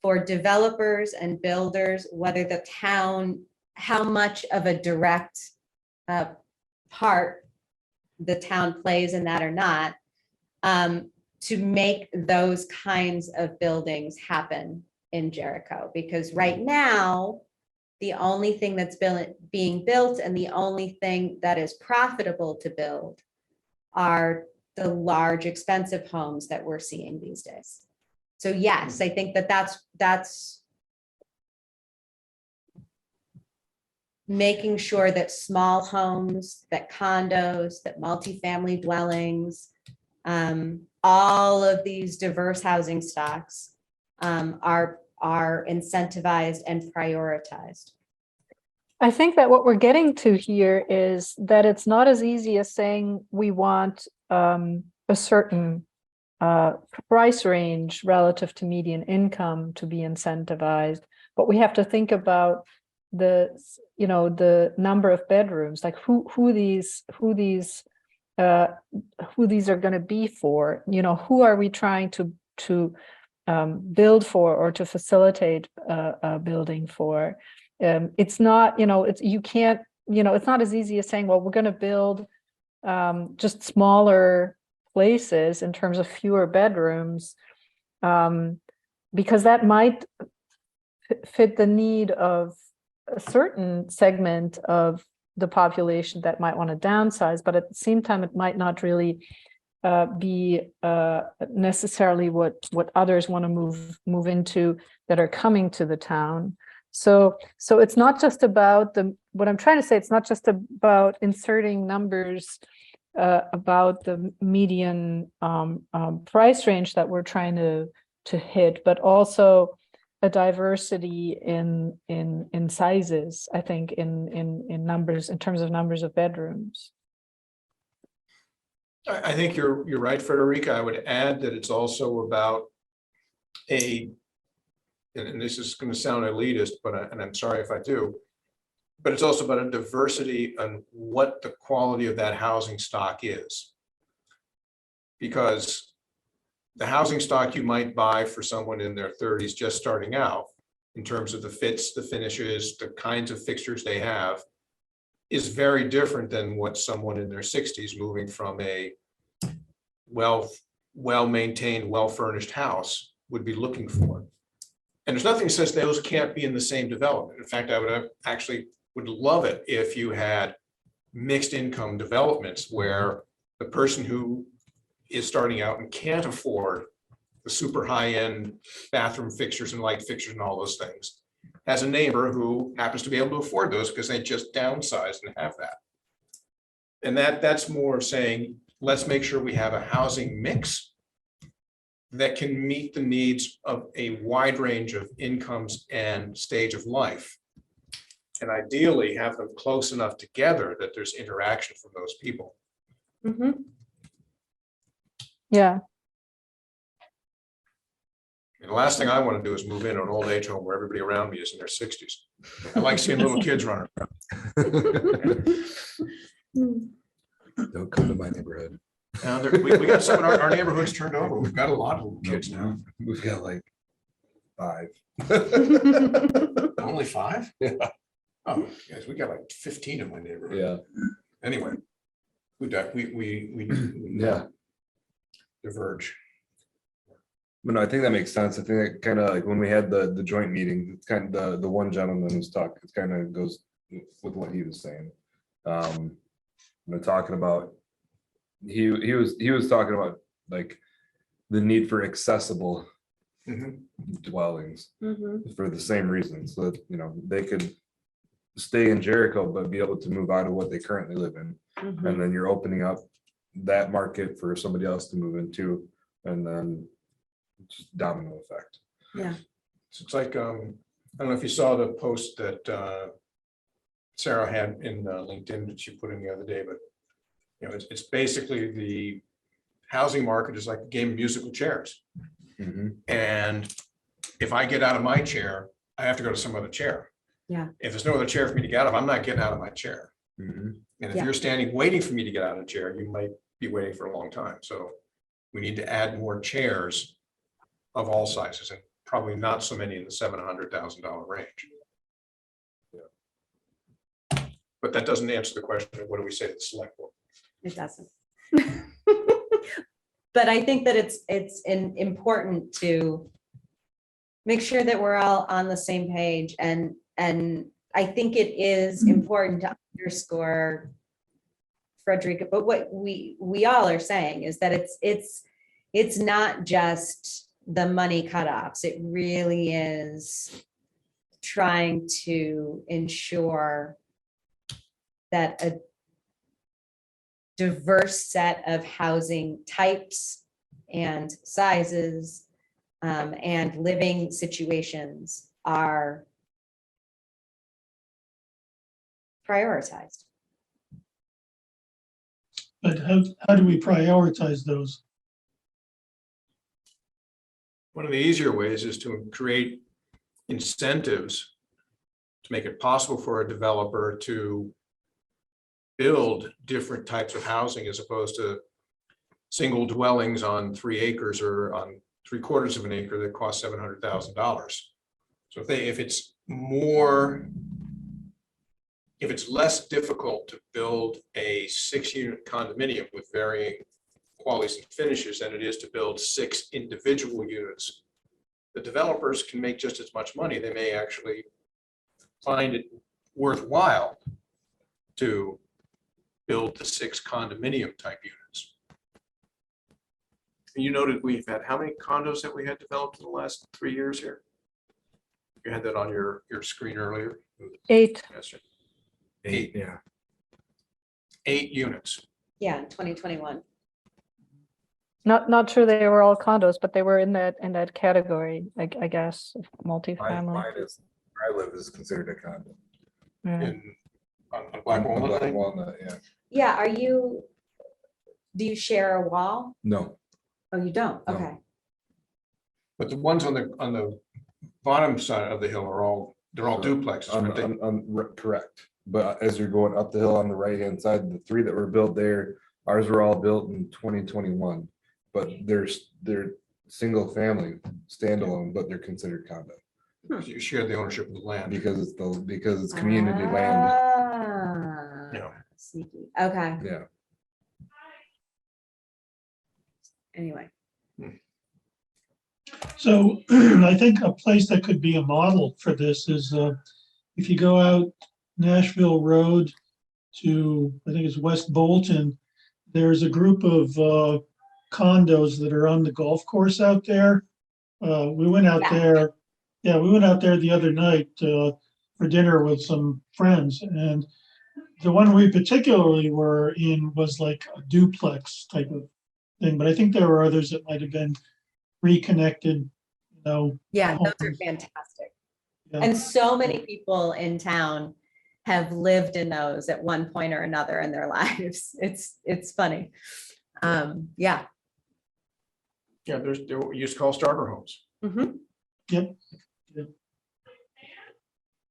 for developers and builders, whether the town, how much of a direct part the town plays in that or not, to make those kinds of buildings happen in Jericho. Because right now, the only thing that's being built and the only thing that is profitable to build are the large, expensive homes that we're seeing these days. So yes, I think that's making sure that small homes, that condos, that multifamily dwellings, all of these diverse housing stocks are incentivized and prioritized. I think that what we're getting to here is that it's not as easy as saying we want a certain price range relative to median income to be incentivized, but we have to think about the number of bedrooms, like who these are going to be for. Who are we trying to build for or to facilitate building for? It's not, it's not as easy as saying, well, we're going to build just smaller places in terms of fewer bedrooms, because that might fit the need of a certain segment of the population that might want to downsize, but at the same time, it might not really be necessarily what others want to move into that are coming to the town. So it's not just about what I'm trying to say, it's not just about inserting numbers about the median price range that we're trying to hit, but also a diversity in sizes, I think, in numbers, in terms of numbers of bedrooms. I think you're right, Frederica. I would add that it's also about and this is going to sound elitist, and I'm sorry if I do, but it's also about a diversity on what the quality of that housing stock is. Because the housing stock you might buy for someone in their 30s just starting out, in terms of the fits, the finishes, the kinds of fixtures they have, is very different than what someone in their 60s moving from a well-maintained, well-furnished house would be looking for. And there's nothing that says those can't be in the same development. In fact, I would love it if you had mixed income developments where the person who is starting out and can't afford the super high-end bathroom fixtures and light fixtures and all those things has a neighbor who happens to be able to afford those because they just downsized and have that. And that's more saying let's make sure we have a housing mix that can meet the needs of a wide range of incomes and stage of life. And ideally have them close enough together that there's interaction from those people. Mhm. Yeah, And the last thing I want to do is move into an old age home where everybody around me is in their 60s. I like seeing little kids running around. Don't come to my neighborhood. Now, we got some in our neighborhoods turned over. We've got a lot of little kids now. We've got like 5. Only 5? Yeah. Oh, yes, we got like 15 in my neighborhood. Yeah. Anyway, we Yeah. diverge. But no, I think that makes sense. I think that kind of like when we had the joint meeting, it's kind of the one gentleman who's talking, it kind of goes with what he was saying. Talking about, he was talking about like the need for accessible Mhm. dwellings Mhm. for the same reason, so that, they could stay in Jericho, but be able to move out of what they currently live in. Mhm. And then you're opening up that market for somebody else to move into, and then just domino effect. Yeah. So it's like, I don't know if you saw the post that Sarah had in LinkedIn that she put in the other day, but it's basically the housing market is like a game of musical chairs. Mhm. And if I get out of my chair, I have to go to some other chair. Yeah. If there's no other chair for me to get out of, I'm not getting out of my chair. Mhm. And if Yeah. you're standing waiting for me to get out of a chair, you might be waiting for a long time. So we need to add more chairs of all sizes, and probably not so many in the $700,000 range. But that doesn't answer the question of what do we say to the select board? It doesn't. But I think that it's important to make sure that we're all on the same page, and I think it is important to underscore, Frederica, but what we all are saying is that it's not just the money cutoffs. It really is trying to ensure that a diverse set of housing types and sizes and living situations are prioritized. But how do we prioritize those? One of the easier ways is to create incentives to make it possible for a developer to build different types of housing as opposed to single dwellings on 3 acres or on 3/4 of an acre that cost $700,000. So if it's less difficult to build a 6-unit condominium with varying qualities and finishes than it is to build 6 individual units, the developers can make just as much money. They may actually find it worthwhile to build the 6 condominium type units. And you noted we've had, how many condos that we had developed in the last 3 years here? You had that on your screen earlier. 8. Yes, sir. 8, yeah. 8 units. Yeah, in 2021. Not sure they were all condos, but they were in that category, I guess, of multifamily. Mine is, where I live is considered a condo. Yeah. On Black Walnut Black Lane. Walnut, yeah. Yeah, do you share a wall? No, Oh, you don't? No. Okay. But the ones on the bottom side of the hill they're all duplexes, aren't they? correct. But as you're going up the hill on the right-hand side, the 3 that were built there, ours were all built in 2021. But they're single family standalone, but they're considered condo You share the ownership of the land. because it's community land. Ah, Yeah. sneaky. Okay, Yeah. anyway. So I think a place that could be a model for this is if you go out Nashville Road to, I think it's West Bolton, there's a group of condos that are on the golf course out there. We went out Yeah. there. Yeah, we went out there the other night for dinner with some friends, and The one we particularly were in was like a duplex type of thing, but I think there were others that might have been reconnected, Yeah, those are homes. fantastic. Yeah. And so many people in town have lived in those at one point or another in their lives. It's funny. Yeah. Yeah, they're what we used to call starter homes, Mhm. Yep.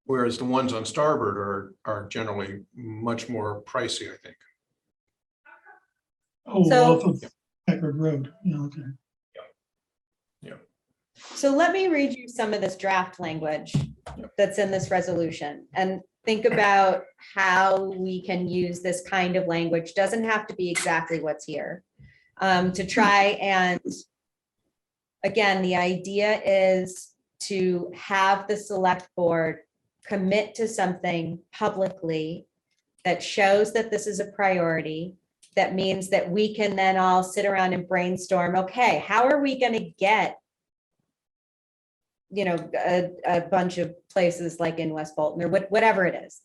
whereas the ones on Starboard are generally much more pricey, I think. Oh, So- off of Packard Road. Yeah, okay. So let me read you some of this draft language that's in this resolution and think about how we can use this kind of language. Doesn't have to be exactly what's here. To try and, again, the idea is to have the select board commit to something publicly that shows that this is a priority. That means that we can then all sit around and brainstorm, okay, how are we going to get a bunch of places like in West Bolton or whatever it is,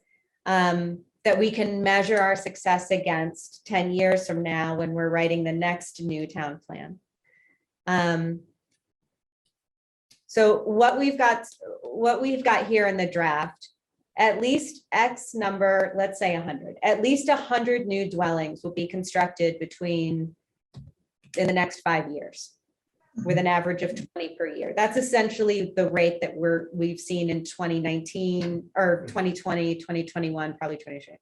that we can measure our success against 10 years from now when we're writing the next new town plan. So what we've got here in the draft, at least X number, let's say 100, at least 100 new dwellings will be constructed in the next 5 years, with an average of 20 per year. That's essentially the rate that we've seen in 2019 or 2020, 2021, probably 2020.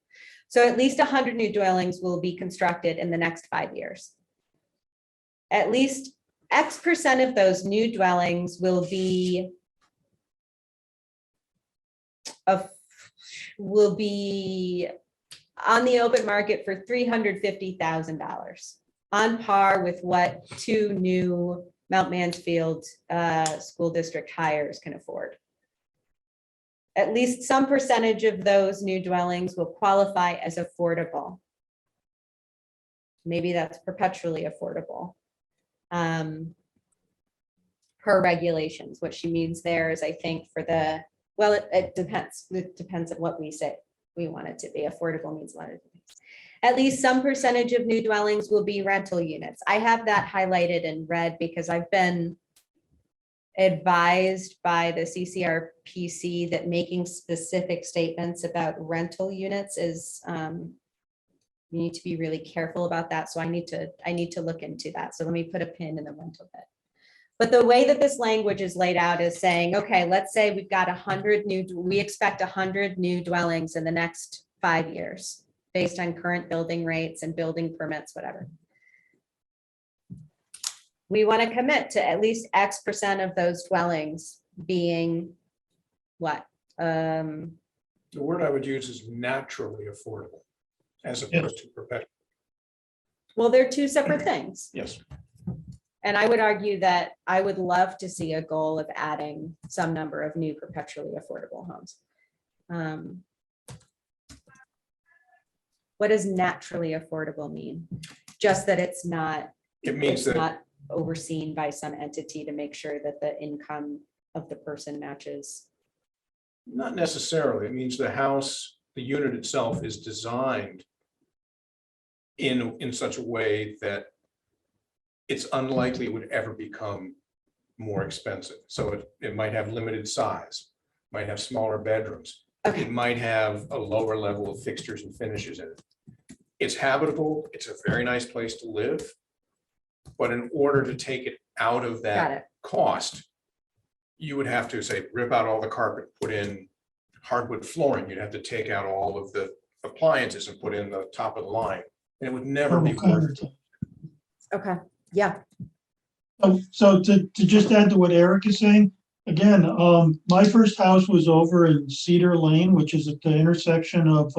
So at least 100 new dwellings will be constructed in the next 5 years. At least X% of those new dwellings will be on the open market for $350,000, on par with what 2 new Mount Mansfield School District hires can afford. At least some percentage of those new dwellings will qualify as affordable. Maybe that's perpetually affordable. Per regulations, what she means there is, I think, it depends. It depends on what we say we want it to be. Affordable means a lot of things. At least some percentage of new dwellings will be rental units. I have that highlighted in red because I've been advised by the CCRPC that making specific statements about rental units is, you need to be really careful about that. So I need to look into that. So let me put a pin in the rental bit. But the way that this language is laid out is saying, okay, let's say we've got we expect 100 new dwellings in the next 5 years, based on current building rates and building permits, whatever. We want to commit to at least X% of those dwellings being what? The word I would use is naturally affordable, as opposed to perpetual. Well, they're two separate things. Yes. And I would argue that I would love to see a goal of adding some number of new perpetually affordable homes. What does naturally affordable mean? Just that it's not, It means it's that not overseen by some entity to make sure that the income of the person matches. not necessarily. It means the house, the unit itself is designed in such a way that it's unlikely it would ever become more expensive. So it might have limited size, might have smaller bedrooms. Okay. It might have a lower level of fixtures and finishes in it. It's habitable. It's a very nice place to live. But in order to take it out of Got that it. cost, you would have to say, rip out all the carpet, put in hardwood flooring. You'd have to take out all of the appliances and put in the top of the line. And it would never be worth it. Okay, yeah, So to just add to what Eric is saying, again, my first house was over in Cedar Lane, which is at the intersection of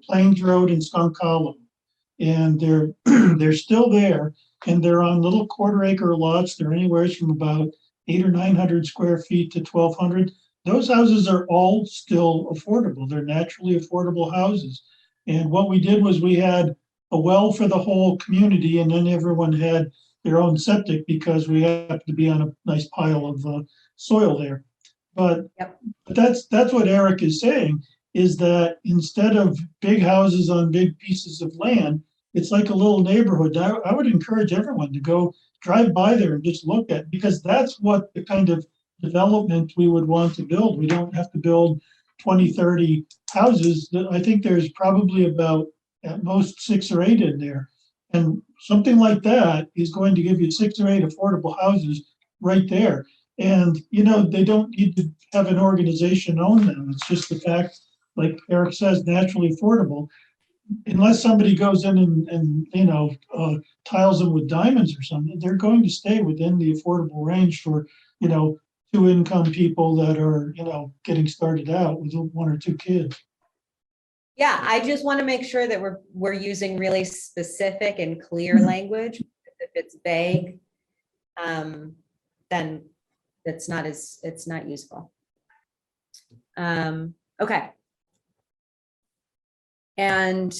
Plains Road and Skunk Hollow. And they're still there, and they're on little 1/4 acre lots. They're anywhere from about 800 or 900 square feet to 1,200. Those houses are all still affordable. They're naturally affordable houses. And what we did was we had a well for the whole community, and then everyone had their own septic because we happened to be on a nice pile of soil there. But Yep. that's what Eric is saying. is that instead of big houses on big pieces of land, it's like a little neighborhood. I would encourage everyone to go drive by there and just look at, because that's what the kind of development we would want to build. We don't have to build 20, 30 houses. I think there's probably about at most 6 or 8 in there. And something like that is going to give you 6 or 8 affordable houses right there. And, they don't need to have an organization own them. It's just the fact, like Eric says, naturally affordable. Unless somebody goes in and tiles them with diamonds or something, they're going to stay within the affordable range for, 2-income people that are, getting started out with 1 or 2 kids. Yeah, I just want to make sure that we're using really specific and clear language. If it's vague, then it's not useful. Okay. And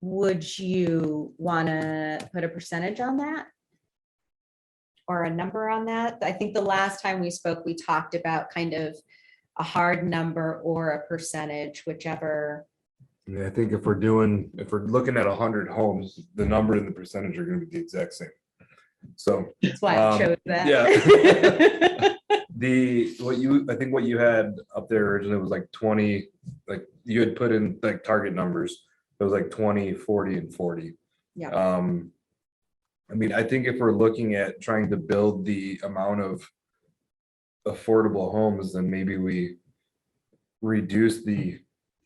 would you want to put a percentage on that? Or a number on that? I think the last time we spoke, we talked about kind of a hard number or a percentage, whichever. Yeah, I think if we're looking at 100 homes, the number and the percentage are gonna be the exact same. So. That's why I chose that. Yeah. I think what you had up there originally was like 20, like you had put in like target numbers. It was like 20, 40 and 40. Yeah. I mean, I think if we're looking at trying to build the amount of affordable homes, then maybe we reduce the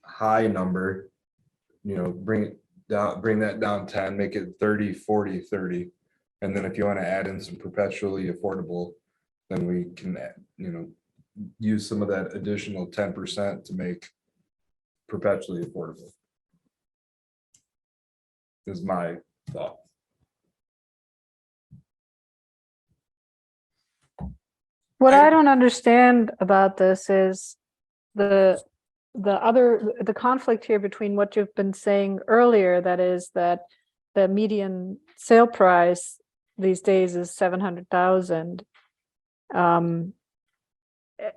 high number, bring that down 10, make it 30, 40, 30. And then if you want to add in some perpetually affordable, then we can, use some of that additional 10% to make perpetually affordable. Is my thought. What I don't understand about this is the conflict here between what you've been saying earlier, that is that the median sale price these days is 700,000.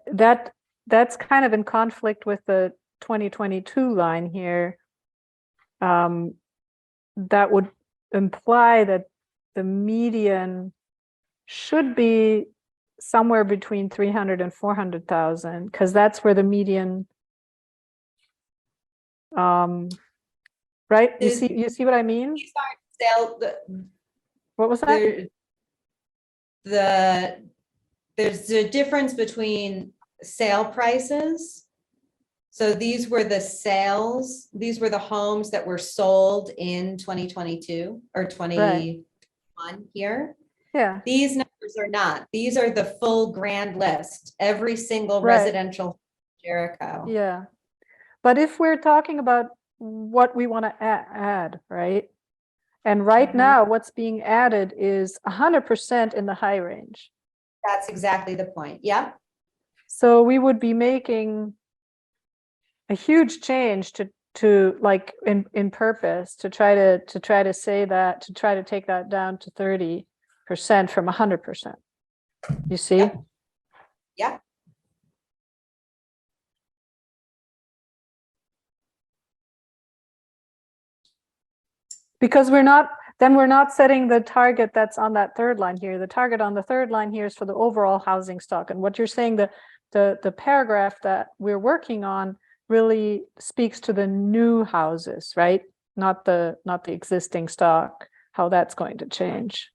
That's kind of in conflict with the 2022 line here. That would imply that the median should be somewhere between 300 and 400,000, because that's where the median, right? You see what I mean? What was that? There's a difference between sale prices. So these were the sales, these were the homes that were sold in 2022 or 21 here. Yeah. These numbers are not. These are the full grand list, every single Right. residential Jericho. Yeah. But if we're talking about what we want to add, right? And right now, what's being added is 100% in the high range. That's exactly the point. Yep. So we would be making a huge change to like in purpose to try to say that, to try to take that down to 30% from 100%. You see? Yep. Yeah. Because we're not setting the target that's on that third line here. The target on the third line here is for the overall housing stock. And what you're saying, the paragraph that we're working on really speaks to the new houses, right? Not the existing stock, how that's going to change.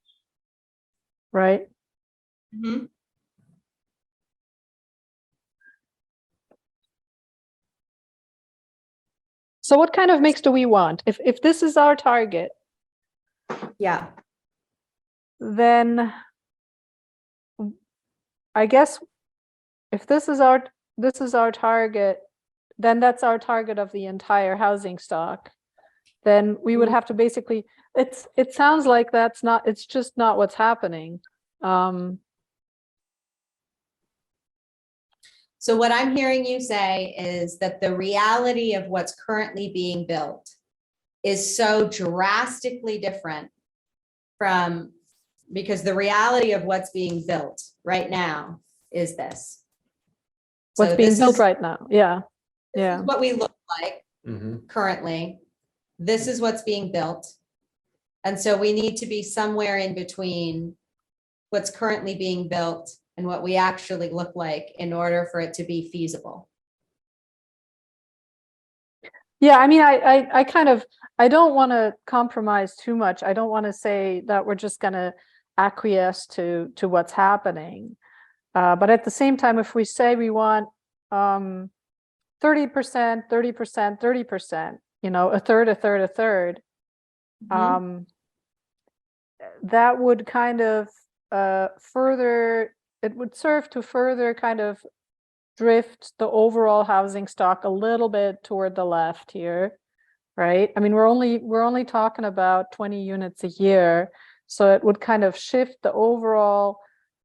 Right? Mm-hmm. So what kind of mix do we want? If this is our target, Yeah. then I guess if this is our target, then that's our target of the entire housing stock. Then we would have to basically, it sounds like it's just not what's happening. So what I'm hearing you say is that the reality of what's currently being built is so drastically different because the reality of what's being built right now is this. What's being built right now, yeah. Yeah. what we look like Mhm. currently. This is what's being built. And so we need to be somewhere in between what's currently being built and what we actually look like in order for it to be feasible. Yeah, I mean, I kind of, I don't want to compromise too much. I don't want to say that we're just going to acquiesce to what's happening. But at the same time, if we say we want 30%, 30%, 30%, you know, a third, a third, a third, Mhm. that would kind of further, it would serve to further kind of drift the overall housing stock a little bit toward the left here, right? I mean, we're only talking about 20 units a year, so it would kind of shift the overall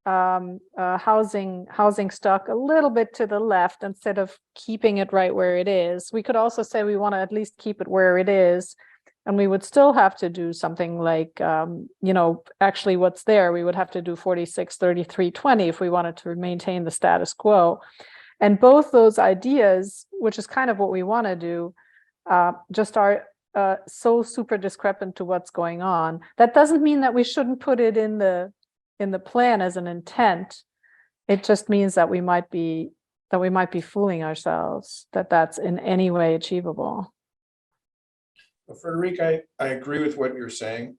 housing stock a little bit to the left instead of keeping it right where it is. We could also say we want to at least keep it where it is, and we would still have to do something like, you know, actually what's there, we would have to do 46, 33, 20 if we wanted to maintain the status quo. And both those ideas, which is kind of what we want to do, just are so super discrepant to what's going on. That doesn't mean that we shouldn't put it in the plan as an intent. It just means that we might be fooling ourselves that that's in any way achievable. Well, Frederic, I agree with what you're saying.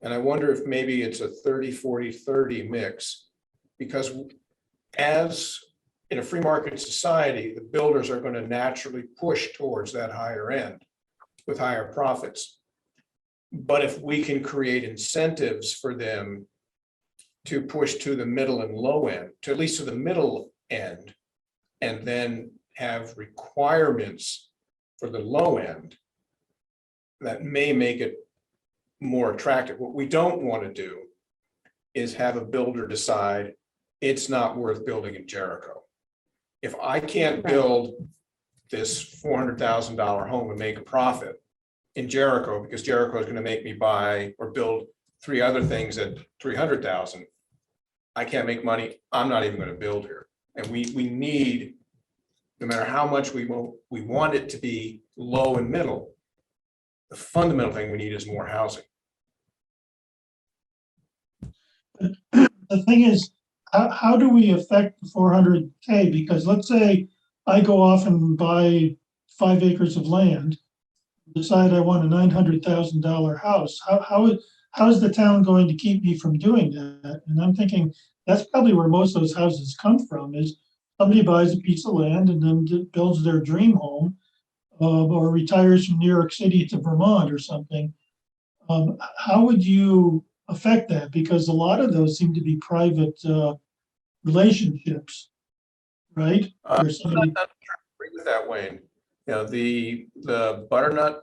And I wonder if maybe it's a 30, 40, 30 mix. Because as in a free market society, the builders are going to naturally push towards that higher end with higher profits. But if we can create incentives for them to push to the middle and low end, to at least to the middle end, and then have requirements for the low end, that may make it more attractive. What we don't want to do is have a builder decide it's not worth building in Jericho. If I can't build this $400,000 home and make a profit in Jericho, because Jericho is going to make me buy or build 3 other things at 300,000, I can't make money. I'm not even going to build here. And we need, no matter how much we want it to be low and middle, the fundamental thing we need is more housing. The thing is, how do we affect the 400K? Because let's say I go off and buy 5 acres of land, decide I want a $900,000 house. How is the town going to keep me from doing that? And I'm thinking that's probably where most of those houses come from, is somebody buys a piece of land and then builds their dream home, or retires from New York City to Vermont or something. How would you affect that? Because a lot of those seem to be private relationships, right? Where somebody, Agree with that, Wayne. You know, the Butternut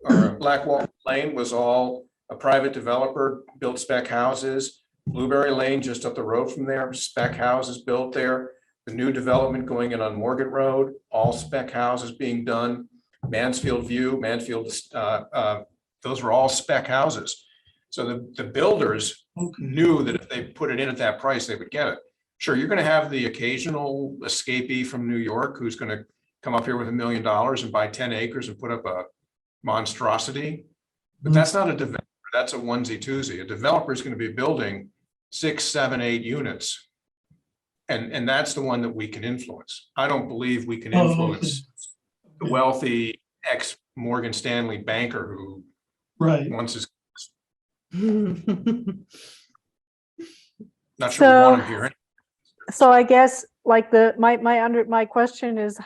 or Blackwall Lane was all a private developer, built spec houses. Blueberry Lane, just up the road from there, spec houses built there. The new development going in on Morgan Road, all spec houses being done. Mansfield View, those were all spec houses. So the builders knew that if they put it in at that price, they would get it. Sure, you're going to have the occasional escapee from New York who's going to come up here with $1 million and buy 10 acres and put up a monstrosity. But that's not a developer, that's a onesie twosie. A developer is going to be building 6, 7, 8 units. And that's the one that we can influence. I don't believe we can influence the wealthy ex Morgan Stanley banker who right? wants his. Not sure we want him here. So I guess like my question is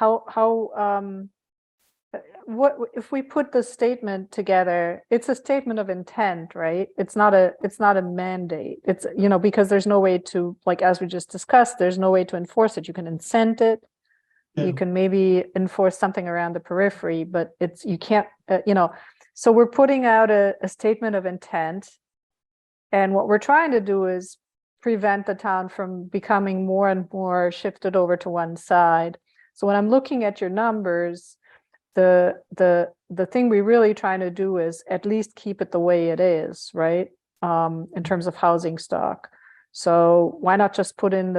what if we put the statement together? It's a statement of intent, right? It's not a mandate. It's, you know, because there's no way to, like, as we just discussed, there's no way to enforce it. You can incent it. Yeah. You can maybe enforce something around the periphery, but you can't, you know, so we're putting out a statement of intent. And what we're trying to do is prevent the town from becoming more and more shifted over to one side. So when I'm looking at your numbers, the thing we're really trying to do is at least keep it the way it is, right? In terms of housing stock. So why not just put in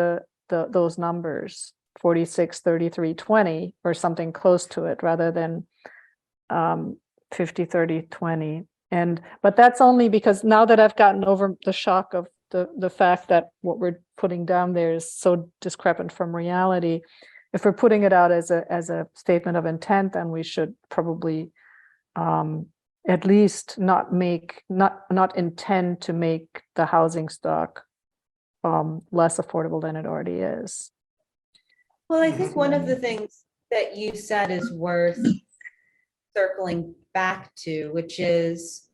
those numbers 46, 33, 20 or something close to it rather than 50, 30, 20. But that's only because now that I've gotten over the shock of the fact that what we're putting down there is so discrepant from reality. If we're putting it out as a statement of intent, then we should probably at least not intend to make the housing stock less affordable than it already is. Well, I think one of the things that you said is worth circling back to, which is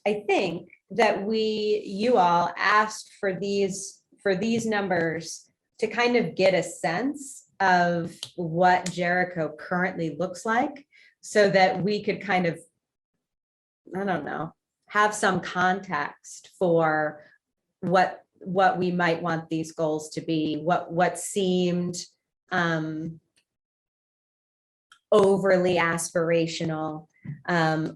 I think that you all asked for these numbers to kind of get a sense of what Jericho currently looks like so that we could kind of, I don't know, have some context for what we might want these goals to be, what seemed overly aspirational,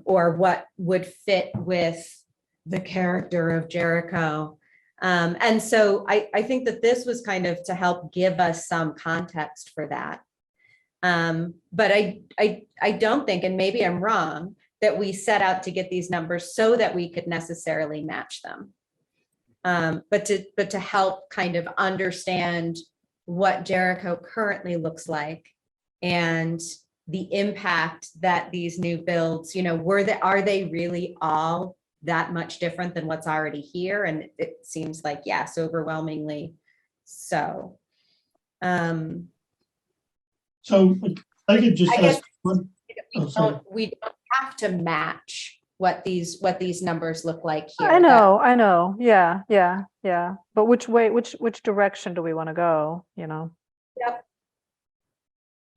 or what would fit with the character of Jericho. And so I think that this was kind of to help give us some context for that. But I don't think, and maybe I'm wrong, that we set out to get these numbers so that we could necessarily match them. But to help kind of understand what Jericho currently looks like and the impact that these new builds, are they really all that much different than what's already here? And it seems like, yes, overwhelmingly so. So I could just I guess ask one. Oh, sorry. we don't have to match what these numbers look like here. I know. Yeah. But which direction do we want to go? Yep.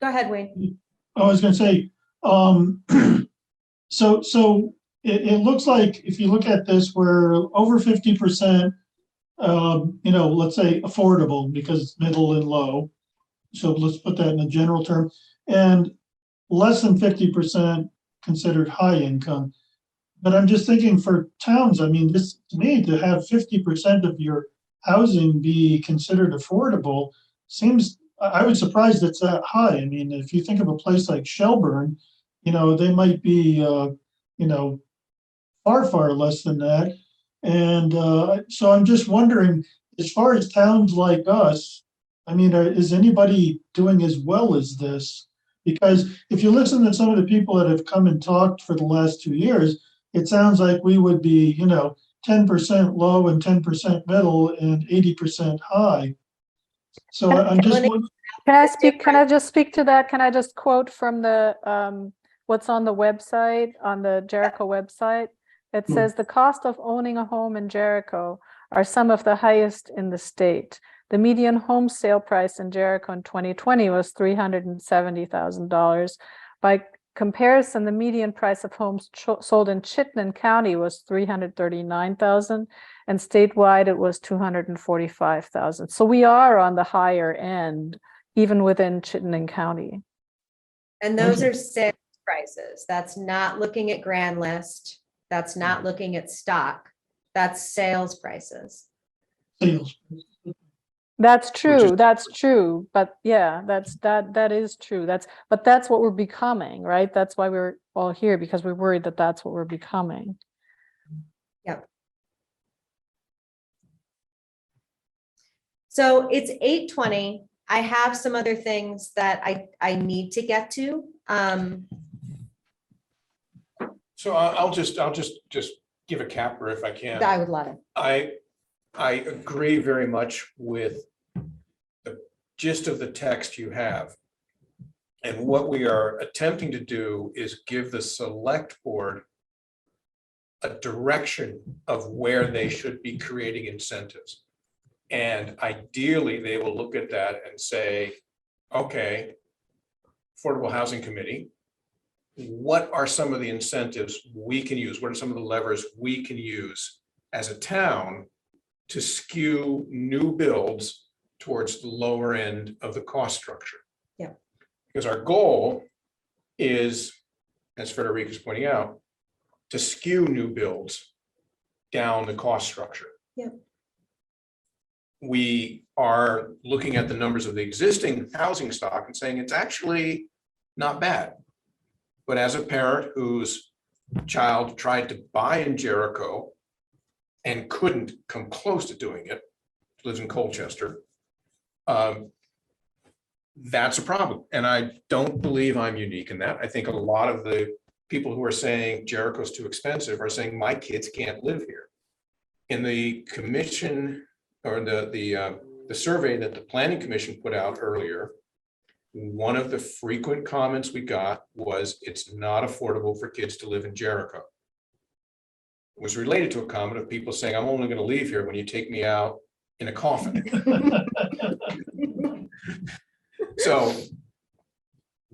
Go ahead, Wayne. I was going to say, so it looks like if you look at this, we're over 50%, let's say affordable because it's middle and low. So let's put that in a general term, and less than 50% considered high income. But I'm just thinking for towns, I mean, this to me to have 50% of your housing be considered affordable seems, I was surprised it's that high. I mean, if you think of a place like Shelburne, they might be, far less than that. And so I'm just wondering, as far as towns like us, I mean, is anybody doing as well as this? Because if you listen to some of the people that have come and talked for the last 2 years, it sounds like we would be, 10% low and 10% middle and 80% high. So I'm just wondering. Can I just speak to that? Can I just quote from the what's on the website, on the Jericho website? It says the cost of owning a home in Jericho are some of the highest in the state. The median home sale price in Jericho in 2020 was $370,000. By comparison, the median price of homes sold in Chittenden County was $339,000, and statewide it was $245,000. So we are on the higher end, even within Chittenden County. And those are sales prices. That's not looking at grand list. That's not looking at stock. That's sales prices. Sales. That's true. That's true. But yeah, that is true. But that's what we're becoming, right? That's why we're all here, because we're worried that that's what we're becoming. Yep. So it's 8:20. I have some other things that I need to get to. So I'll just give a capper if I can. I would love it. I agree very much with the gist of the text you have. And what we are attempting to do is give the select board a direction of where they should be creating incentives. And ideally, they will look at that and say, okay, Affordable Housing Committee, what are some of the incentives we can use? What are some of the levers we can use as a town to skew new builds towards the lower end of the cost structure? Yeah. Because our goal is, as Frederica is pointing out, to skew new builds down the cost structure. Yeah. we are looking at the numbers of the existing housing stock and saying it's actually not bad. But as a parent whose child tried to buy in Jericho and couldn't come close to doing it, lives in Colchester, that's a problem. And I don't believe I'm unique in that. I think a lot of the people who are saying Jericho's too expensive are saying my kids can't live here. In the commission or the survey that the planning commission put out earlier, one of the frequent comments we got was it's not affordable for kids to live in Jericho. It was related to a comment of people saying, I'm only going to leave here when you take me out in a coffin. So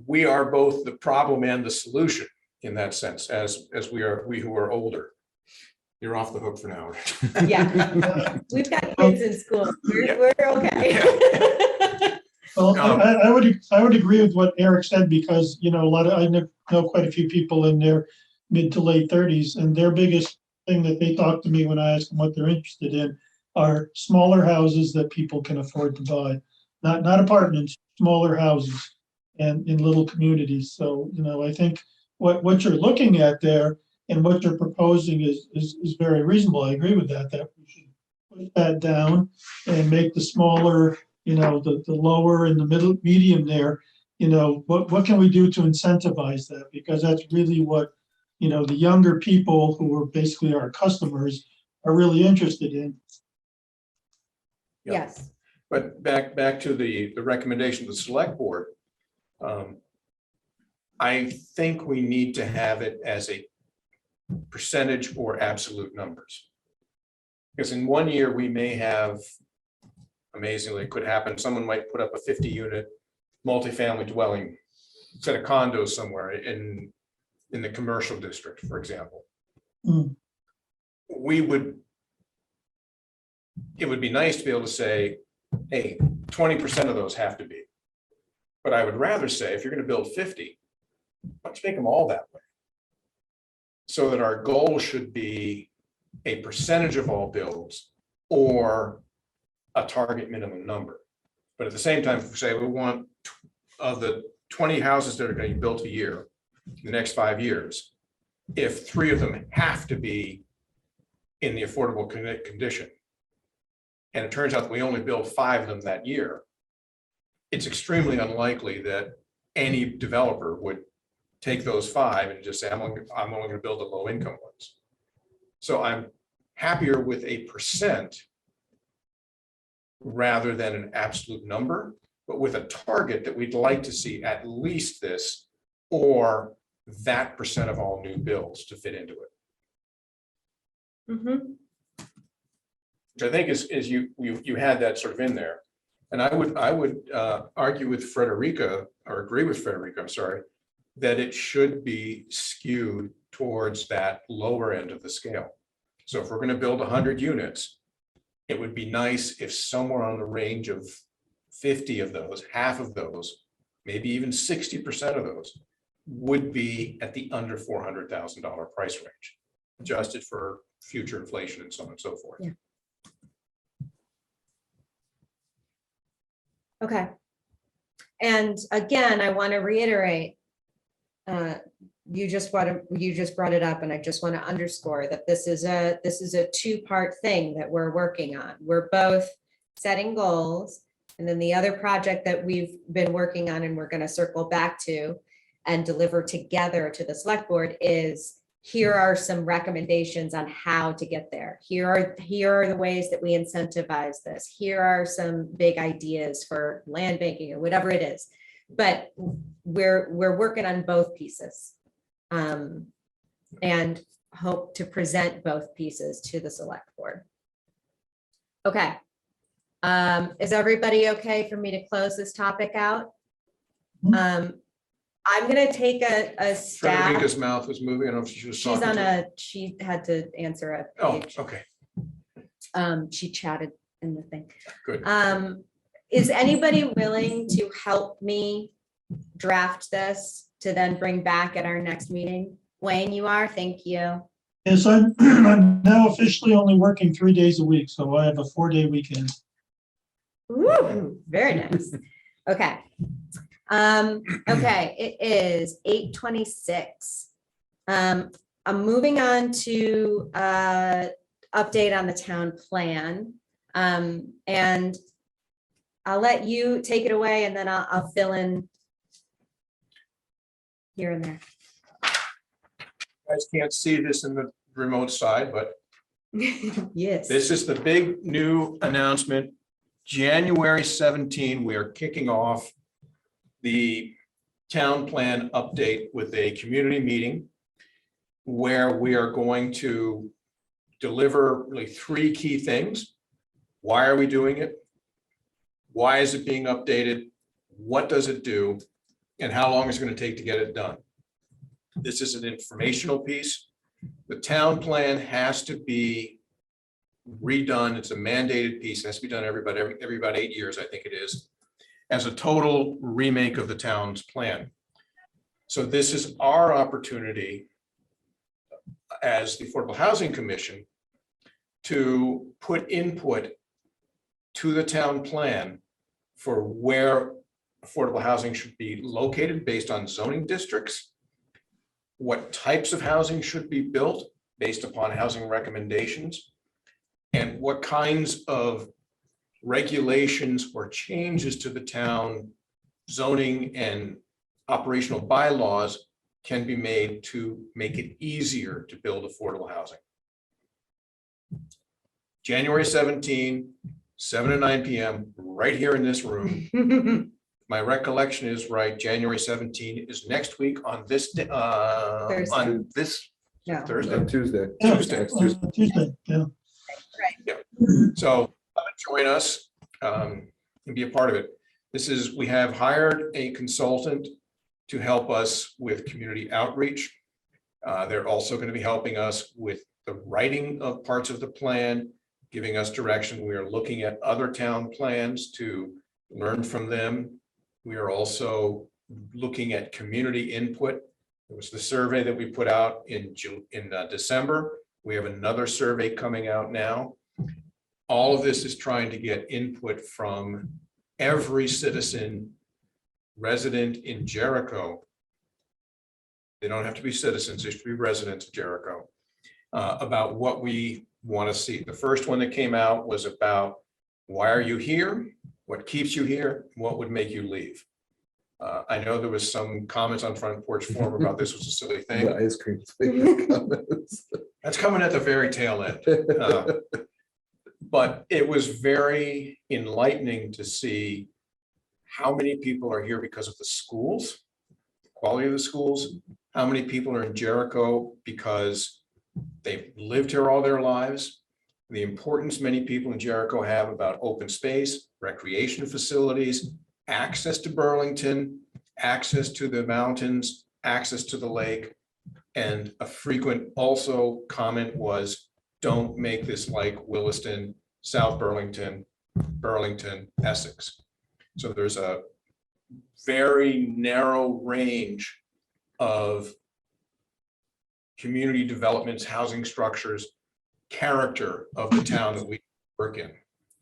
we are both the problem and the solution in that sense, as we who are older. You're off the hook for now. Yeah, we've got kids in school. We're okay. Well, I would agree with what Eric said, because, you know, I know quite a few people in their mid to late 30s, and their biggest thing that they talk to me when I ask them what they're interested in are smaller houses that people can afford to buy, not apartments, smaller houses and in little communities. So, you know, I think what you're looking at there and what you're proposing is very reasonable. I agree with that we should put that down and make the smaller, you know, the lower and the medium there, you know, what can we do to incentivize that? Because that's really what, you know, the younger people who are basically our customers are really interested in. Yeah. Yes, But back to the recommendation of the select board. I think we need to have it as a percentage or absolute numbers. Because in one year we may have, amazingly, it could happen, someone might put up a 50-unit multifamily dwelling, set of condos somewhere in the commercial district, for example. Mm. It would be nice to be able to say, hey, 20% of those have to be. But I would rather say, if you're going to build 50, let's make them all that way. So that our goal should be a percentage of all builds or a target minimum number. But at the same time, if we say we want of the 20 houses that are going to be built a year, in the next 5 years, if 3 of them have to be in the affordable condition, and it turns out that we only build 5 of them that year, it's extremely unlikely that any developer would take those 5 and just say, I'm only going to build the low income ones. So I'm happier with a percent rather than an absolute number, but with a target that we'd like to see at least this or that percent of all new builds to fit into it. mhm, Which I think is you had that sort of in there. And I would argue with Frederica, or agree with Frederica, I'm sorry, that it should be skewed towards that lower end of the scale. So if we're going to build 100 units, it would be nice if somewhere on the range of 50 of those, half of those, maybe even 60% of those would be at the under $400,000 price range, adjusted for future inflation and so on and so forth. Yeah. okay. And again, I want to reiterate, you just brought it up, and I just want to underscore that this is a 2-part thing that we're working on. We're both setting goals, and then the other project that we've been working on and we're going to circle back to and deliver together to the select board is, here are some recommendations on how to get there. Here are the ways that we incentivize this. Here are some big ideas for land banking or whatever it is. But we're working on both pieces, and hope to present both pieces to the select board. Okay. Is everybody okay for me to close this topic out? I'm gonna take a stab. Frederica's mouth was moving. I don't know if she was She's talking. on she had to answer a Oh, page. okay, She chatted in the thing. good. Is anybody willing to help me draft this to then bring back at our next meeting? Wayne, you are, thank you. Yes, I'm now officially only working 3 days a week, so I have a 4-day weekend. Woo, very nice. Okay. Okay, it is 8:26. I'm moving on to update on the town plan. And I'll let you take it away and then I'll fill in here and there. You guys can't see this in the remote side, but Yes. this is the big new announcement. January 17, we are kicking off the town plan update with a community meeting where we are going to deliver really three key things. Why are we doing it? Why is it being updated? What does it do? And how long is it going to take to get it done? This is an informational piece. The town plan has to be redone. It's a mandated piece. It has to be done every about 8 years, I think it is, as a total remake of the town's plan. So this is our opportunity as the Affordable Housing Commission to put input to the town plan for where affordable housing should be located based on zoning districts, what types of housing should be built based upon housing recommendations, and what kinds of regulations or changes to the town zoning and operational bylaws can be made to make it easier to build affordable housing. January 17, 7 to 9 p.m., right here in this room. My recollection is right, January 17 is next week on this, Thursday. on this No. Thursday. On Tuesday. Yeah, Tuesday. Next Tuesday. Tuesday, yeah. So join us and be a part of it. We have hired a consultant to help us with community outreach. They're also going to be helping us with the writing of parts of the plan, giving us direction. We are looking at other town plans to learn from them. We are also looking at community input. It was the survey that we put out in December. We have another survey coming out now. All of this is trying to get input from every citizen resident in Jericho. They don't have to be citizens, they should be residents of Jericho, about what we want to see. The first one that came out was about why are you here? What keeps you here? What would make you leave? I know there was some comments on Front Porch Forum about this was a silly The thing. ice cream flavor comments. That's coming at the very tail end. But it was very enlightening to see how many people are here because of the schools, the quality of the schools, how many people are in Jericho because they've lived here all their lives, the importance many people in Jericho have about open space, recreation facilities, access to Burlington, access to the mountains, access to the lake. And a frequent also comment was, don't make this like Williston, South Burlington, Burlington, Essex. So there's a very narrow range of community developments, housing structures, character of the town that we work in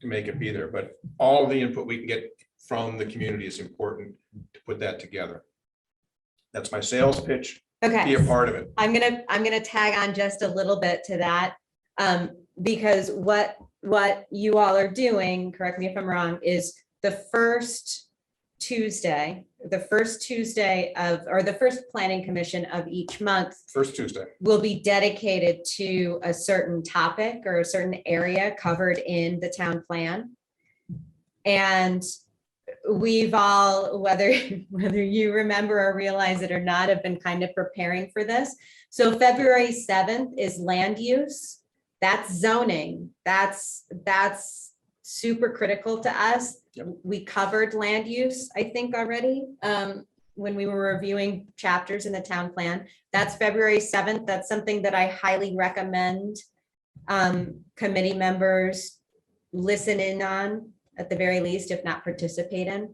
to make it be there. But all of the input we can get from the community is important to put that together. That's my sales pitch. Okay. Be a part of it. I'm gonna tag on just a little bit to that. Because what you all are doing, correct me if I'm wrong, is the first Tuesday of, or the first planning commission of each month First Tuesday. will be dedicated to a certain topic or a certain area covered in the town plan. And we've all, whether you remember or realize it or not, have been kind of preparing for this. So February 7th is land use. That's zoning. That's super critical to us. Yep. We covered land use, I think, already when we were reviewing chapters in the town plan. That's February 7th. That's something that I highly recommend committee members listen in on, at the very least, if not participate in.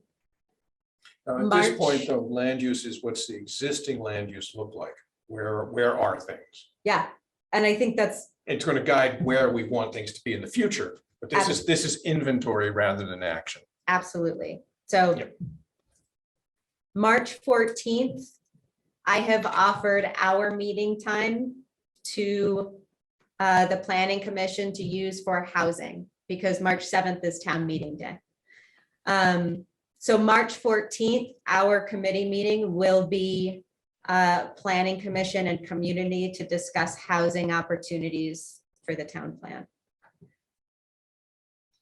At March. this point, though, land use is what's the existing land use look like? Where are things? Yeah, and I think that's It's going to guide where we want things to be in the future. But this is inventory rather than action. Absolutely. So Yep. March 14th, I have offered our meeting time to the Planning Commission to use for housing because March 7th is town meeting day. So March 14th, our committee meeting will be Planning Commission and community to discuss housing opportunities for the town plan.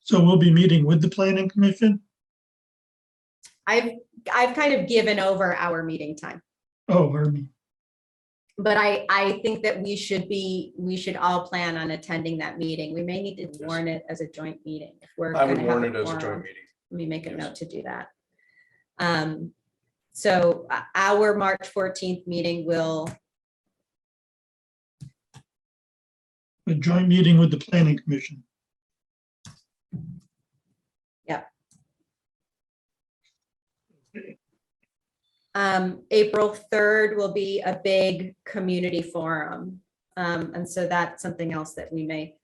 So we'll be meeting with the planning commission? I've kind of given over our meeting time, Oh, pardon me. but I think that we should all plan on attending that meeting. We may need to warn it as a joint meeting. If we're I would gonna have warn it as a quorum. joint meeting. Let me make a Yes. note to do that. So our March 14th meeting will, A joint meeting with the planning commission. April 3rd will be a big community forum. And so that's something else that we may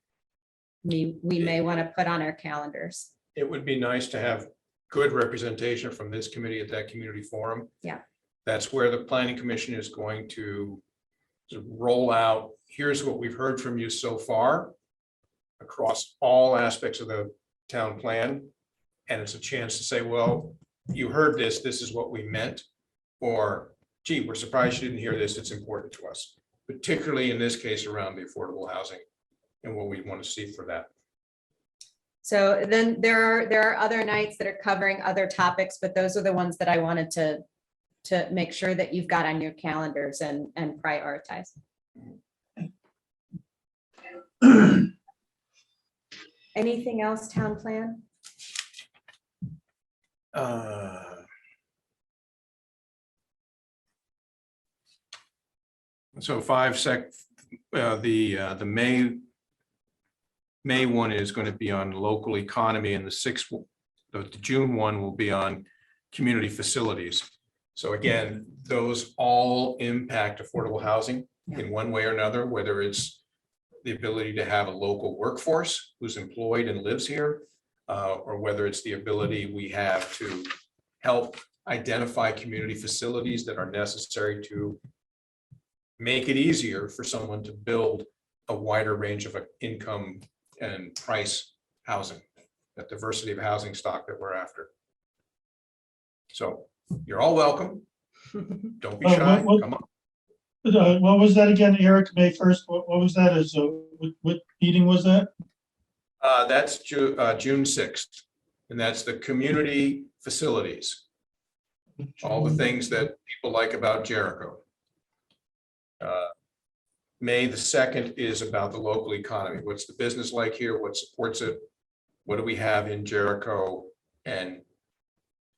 want to put on our calendars. It would be nice to have good representation from this committee at that community forum. Yeah. That's where the planning commission is going to roll out, here's what we've heard from you so far across all aspects of the town plan. And it's a chance to say, well, you heard this, this is what we meant. Or, gee, we're surprised you didn't hear this, it's important to us, particularly in this case around the affordable housing and what we want to see for that. So then there are other nights that are covering other topics, but those are the ones that I wanted to make sure that you've got on your calendars and prioritize. Anything else town plan? So the May one is going to be on local economy, and the June one will be on community facilities. So again, those all impact affordable housing in one way or another, whether it's the ability to have a local workforce who's employed and lives here, or whether it's the ability we have to help identify community facilities that are necessary to make it easier for someone to build a wider range of income and price housing, that diversity of housing stock that we're after. So you're all welcome. Don't be shy. Come on. What was that again, Eric? May 1st? What was that? What meeting was that? That's June 6th. And that's the community facilities, all the things that people like about Jericho. May the 2nd is about the local economy. What's the business like here? What supports it? What do we have in Jericho? And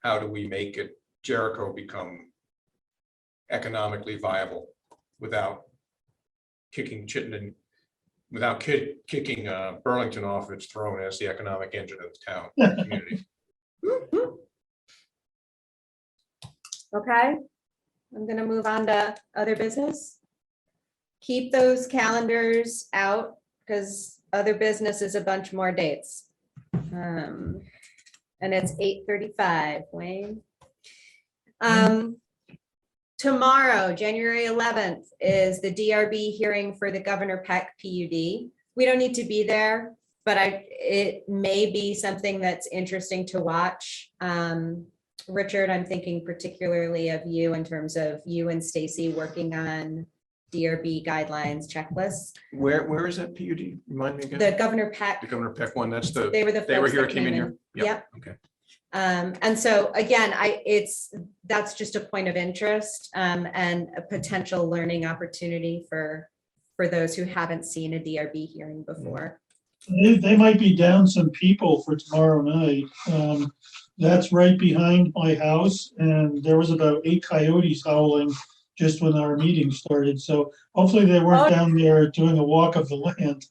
how do we make it Jericho become economically viable without kicking Chittenden, without kicking Burlington off its throne as the economic engine of the town and community. Okay, I'm gonna move on to other business. Keep those calendars out because other business is a bunch more dates. And it's 8:35, Wayne. Tomorrow, January 11th, is the DRB hearing for the Governor Peck PUD. We don't need to be there, but it may be something that's interesting to watch. Richard, I'm thinking particularly of you in terms of you and Stacy working on DRB guidelines checklists. Where is that PUD? Remind me again. The Governor Peck, The Governor Peck one, that's the, they were the they were folks here, that came in here. Yep. Okay. And so again, that's just a point of interest and a potential learning opportunity for those who haven't seen a DRB hearing before. They might be down some people for tomorrow night. That's right behind my house, and there was about 8 coyotes howling just when our meeting started. So hopefully they weren't down there doing a walk of the land.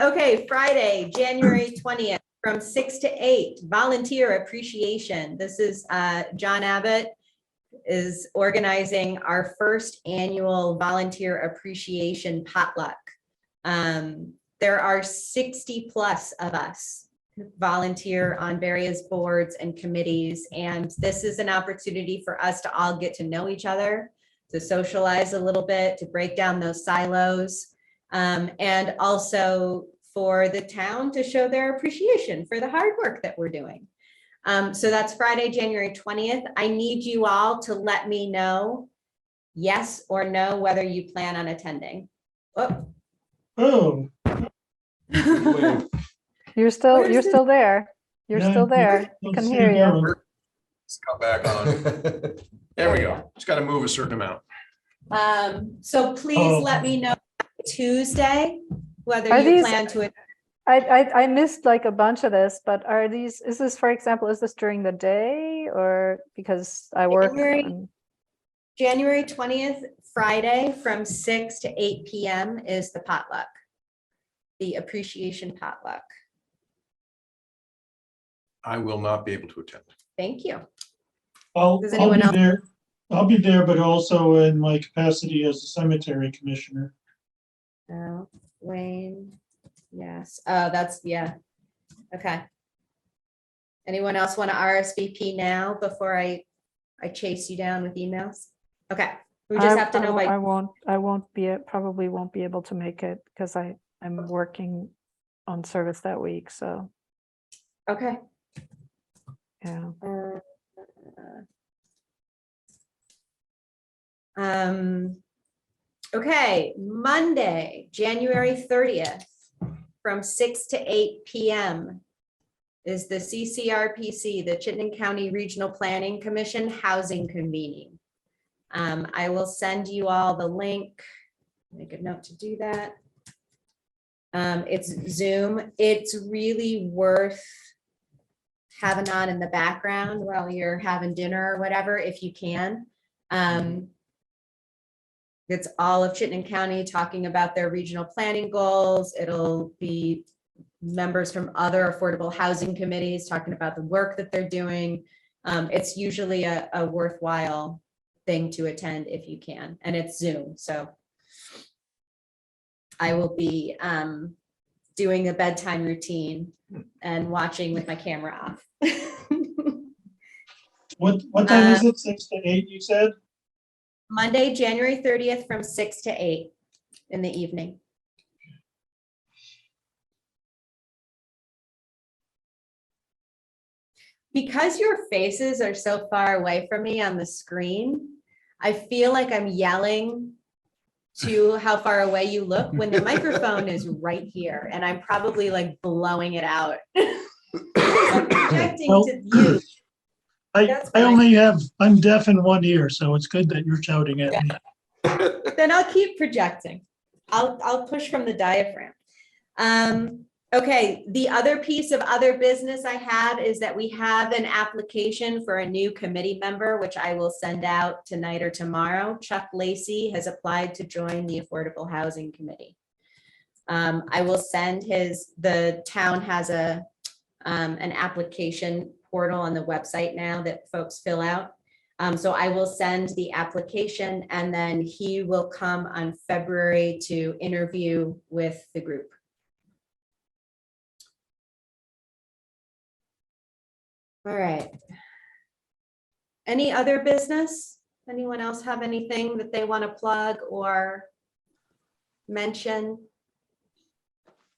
Okay, Friday, January 20th, from 6 to 8, volunteer appreciation. This is John Abbott is organizing our first annual volunteer appreciation potluck. There are 60 plus of us who volunteer on various boards and committees, and this is an opportunity for us to all get to know each other, to socialize a little bit, to break down those silos, and also for the town to show their appreciation for the hard work that we're doing. So that's Friday, January 20th. I need you all to let me know yes or no whether you plan on attending. Oh. Oh, You're still Where's there. You're yeah, still there. you'll I can see hear you. going. Let's come back on. There we go. It's got to move a certain amount. So please Oh. let me know Tuesday whether Are you these- plan to. I missed like a bunch of this, but is this, for example, is this during the day or because I work? January 20th, Friday, from 6 to 8 p.m. is the potluck, the appreciation potluck. I will not be able to attend. Thank you. I'll Does be anyone else- there. I'll be there, but also in my capacity as a cemetery commissioner. Wayne, yes. Oh, yeah. Okay. Anyone else want to RSVP now before I chase you down with emails? Okay, we just have to know by. Probably won't be able to make it because I'm working on service that week. So, Okay. yeah. Okay, Monday, January 30th, from 6 to 8 p.m. is the CCRPC, the Chittenden County Regional Planning Commission Housing Convening. I will send you all the link. Make a note to do that. It's Zoom. It's really worth having on in the background while you're having dinner or whatever, if you can. It's all of Chittenden County talking about their regional planning goals. It'll be members from other affordable housing committees talking about the work that they're doing. It's usually a worthwhile thing to attend if you can, and it's Zoom. So I will be doing a bedtime routine and watching with my camera off. What time is it? 6 to 8, you said? Monday, January 30th from 6 to 8 in the evening. Because your faces are so far away from me on the screen, I feel like I'm yelling to how far away you look when the microphone is right here and I'm probably like blowing it out. I'm projecting Well, to you. I'm deaf in one ear, so it's good that you're shouting at me. Then I'll keep projecting. I'll push from the diaphragm. Okay, the other piece of other business I have is that we have an application for a new committee member, which I will send out tonight or tomorrow. Chuck Lacey has applied to join the Affordable Housing Committee. I will send the town has an application portal on the website now that folks fill out. So I will send the application and then he will come on February to interview with the group. All right. Any other business? Anyone else have anything that they want to plug or mention?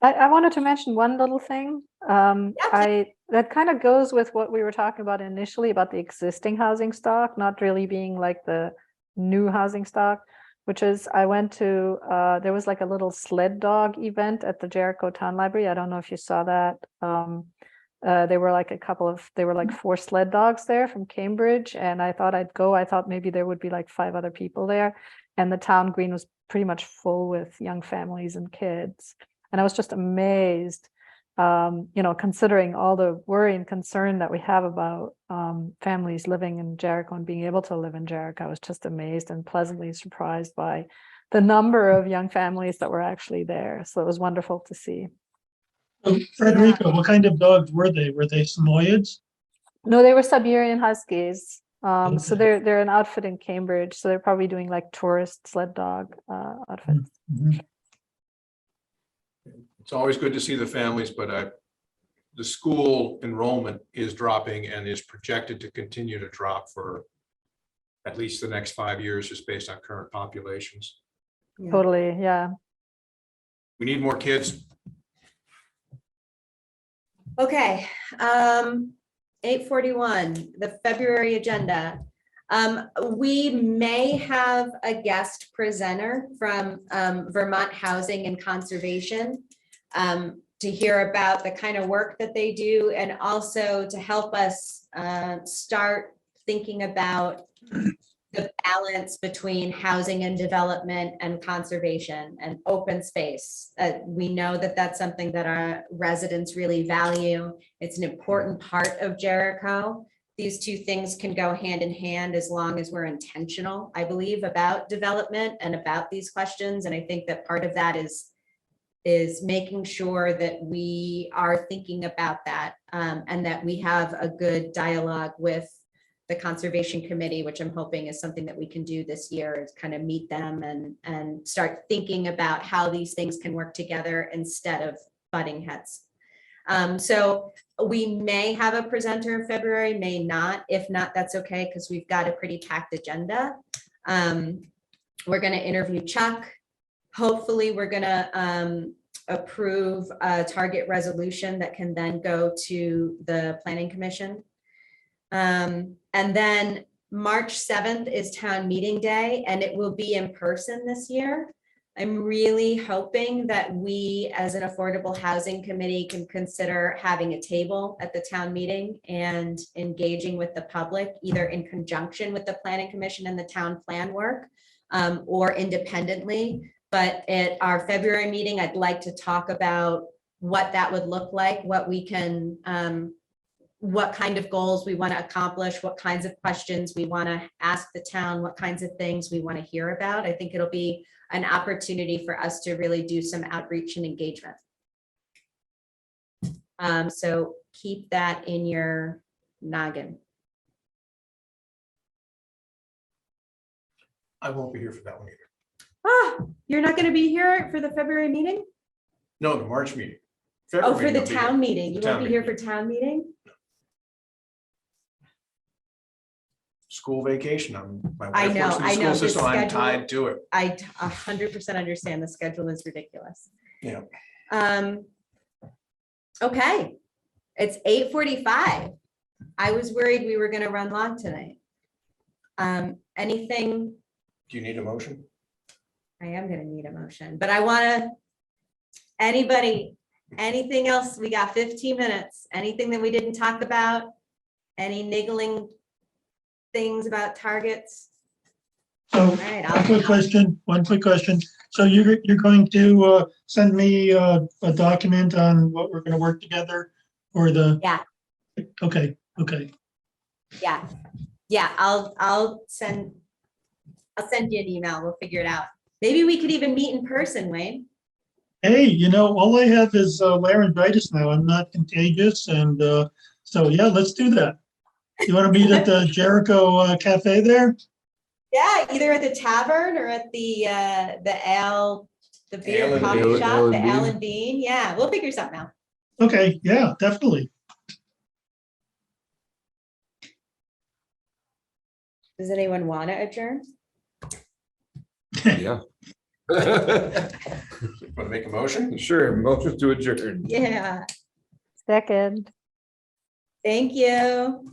I wanted to mention one little thing. That kind of goes with what we were talking about initially about the existing housing stock, not really being like the new housing stock, which is I went to, there was like a little sled dog event at the Jericho Town Library. I don't know if you saw that. There were like 4 sled dogs there from Cambridge, and I thought I'd go. I thought maybe there would be like 5 other people there, and the town green was pretty much full with young families and kids. And I was just amazed, considering all the worry and concern that we have about families living in Jericho and being able to live in Jericho. I was just amazed and pleasantly surprised by the number of young families that were actually there. So it was wonderful to see. So, Frederica, what kind of dogs were they? Were they Samoyeds? No, they were Siberian Huskies. So Okay. they're an outfit in Cambridge. So they're probably doing like tourist sled dog outfits. Mhm. It's always good to see the families, but the school enrollment is dropping and is projected to continue to drop for at least the next 5 years, just based on current populations. Yeah. Totally, yeah. We need more kids. Okay, 8:41, the February agenda. We may have a guest presenter from Vermont Housing and Conservation to hear about the kind of work that they do, and also to help us start thinking about the balance between housing and development and conservation and open space. We know that that's something that our residents really value. It's an important part of Jericho. These two things can go hand in hand as long as we're intentional, I believe, about development and about these questions. And I think that part of that is making sure that we are thinking about that and that we have a good dialogue with the Conservation Committee, which I'm hoping is something that we can do this year, is kind of meet them and start thinking about how these things can work together instead of butting heads. So we may have a presenter in February, may not. If not, that's okay, because we've got a pretty packed agenda. We're going to interview Chuck. Hopefully, we're going to approve a target resolution that can then go to the Planning Commission. And then March 7th is town meeting day, and it will be in person this year. I'm really hoping that we, as an affordable housing committee, can consider having a table at the town meeting and engaging with the public, either in conjunction with the Planning Commission and the town plan work, or independently. But at our February meeting, I'd like to talk about what that would look like, what we can, what kind of goals we want to accomplish, what kinds of questions we want to ask the town, what kinds of things we want to hear about. I think it'll be an opportunity for us to really do some outreach and engagement. So keep that in your noggin. I won't be here for that one either. Ah, you're not going to be here for the February meeting? No, the March meeting. Oh, February for the I'll be here. town meeting. You The won't town be here for meeting. town meeting? School vacation. My I wife know, works in the I know, school the system. I'm schedule- tied to it. I 100% understand the schedule is ridiculous. Yeah. Okay, it's 8:45. I was worried we were gonna run long tonight. Anything, Do you need a motion? I am gonna need a motion, but I wanna, anybody, anything else? We got 15 minutes. Anything that we didn't talk about? Any niggling things about targets? So right, one quick question. So you're going to send me a document on what we're going to work together or the? Yeah. Okay. Yeah, I'll send you an email. We'll figure it out. Maybe we could even meet in person, Wayne. Hey, all I have is laryngitis now. I'm not contagious. And so, yeah, let's do that. You want to meet at the Jericho Cafe there? Yeah, either at the tavern or at the ale, the beer Ale and coffee Bean. shop, Ale the and Ale Bean. and Bean. Yeah, we'll figure something out. Okay, yeah, definitely. Does anyone want to adjourn? Yeah. Want to make a motion? Sure, motion to adjourn. Yeah, Second. thank you.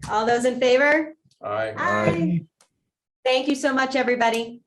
All those in favor? Aye. Aye. Thank you so much, everybody.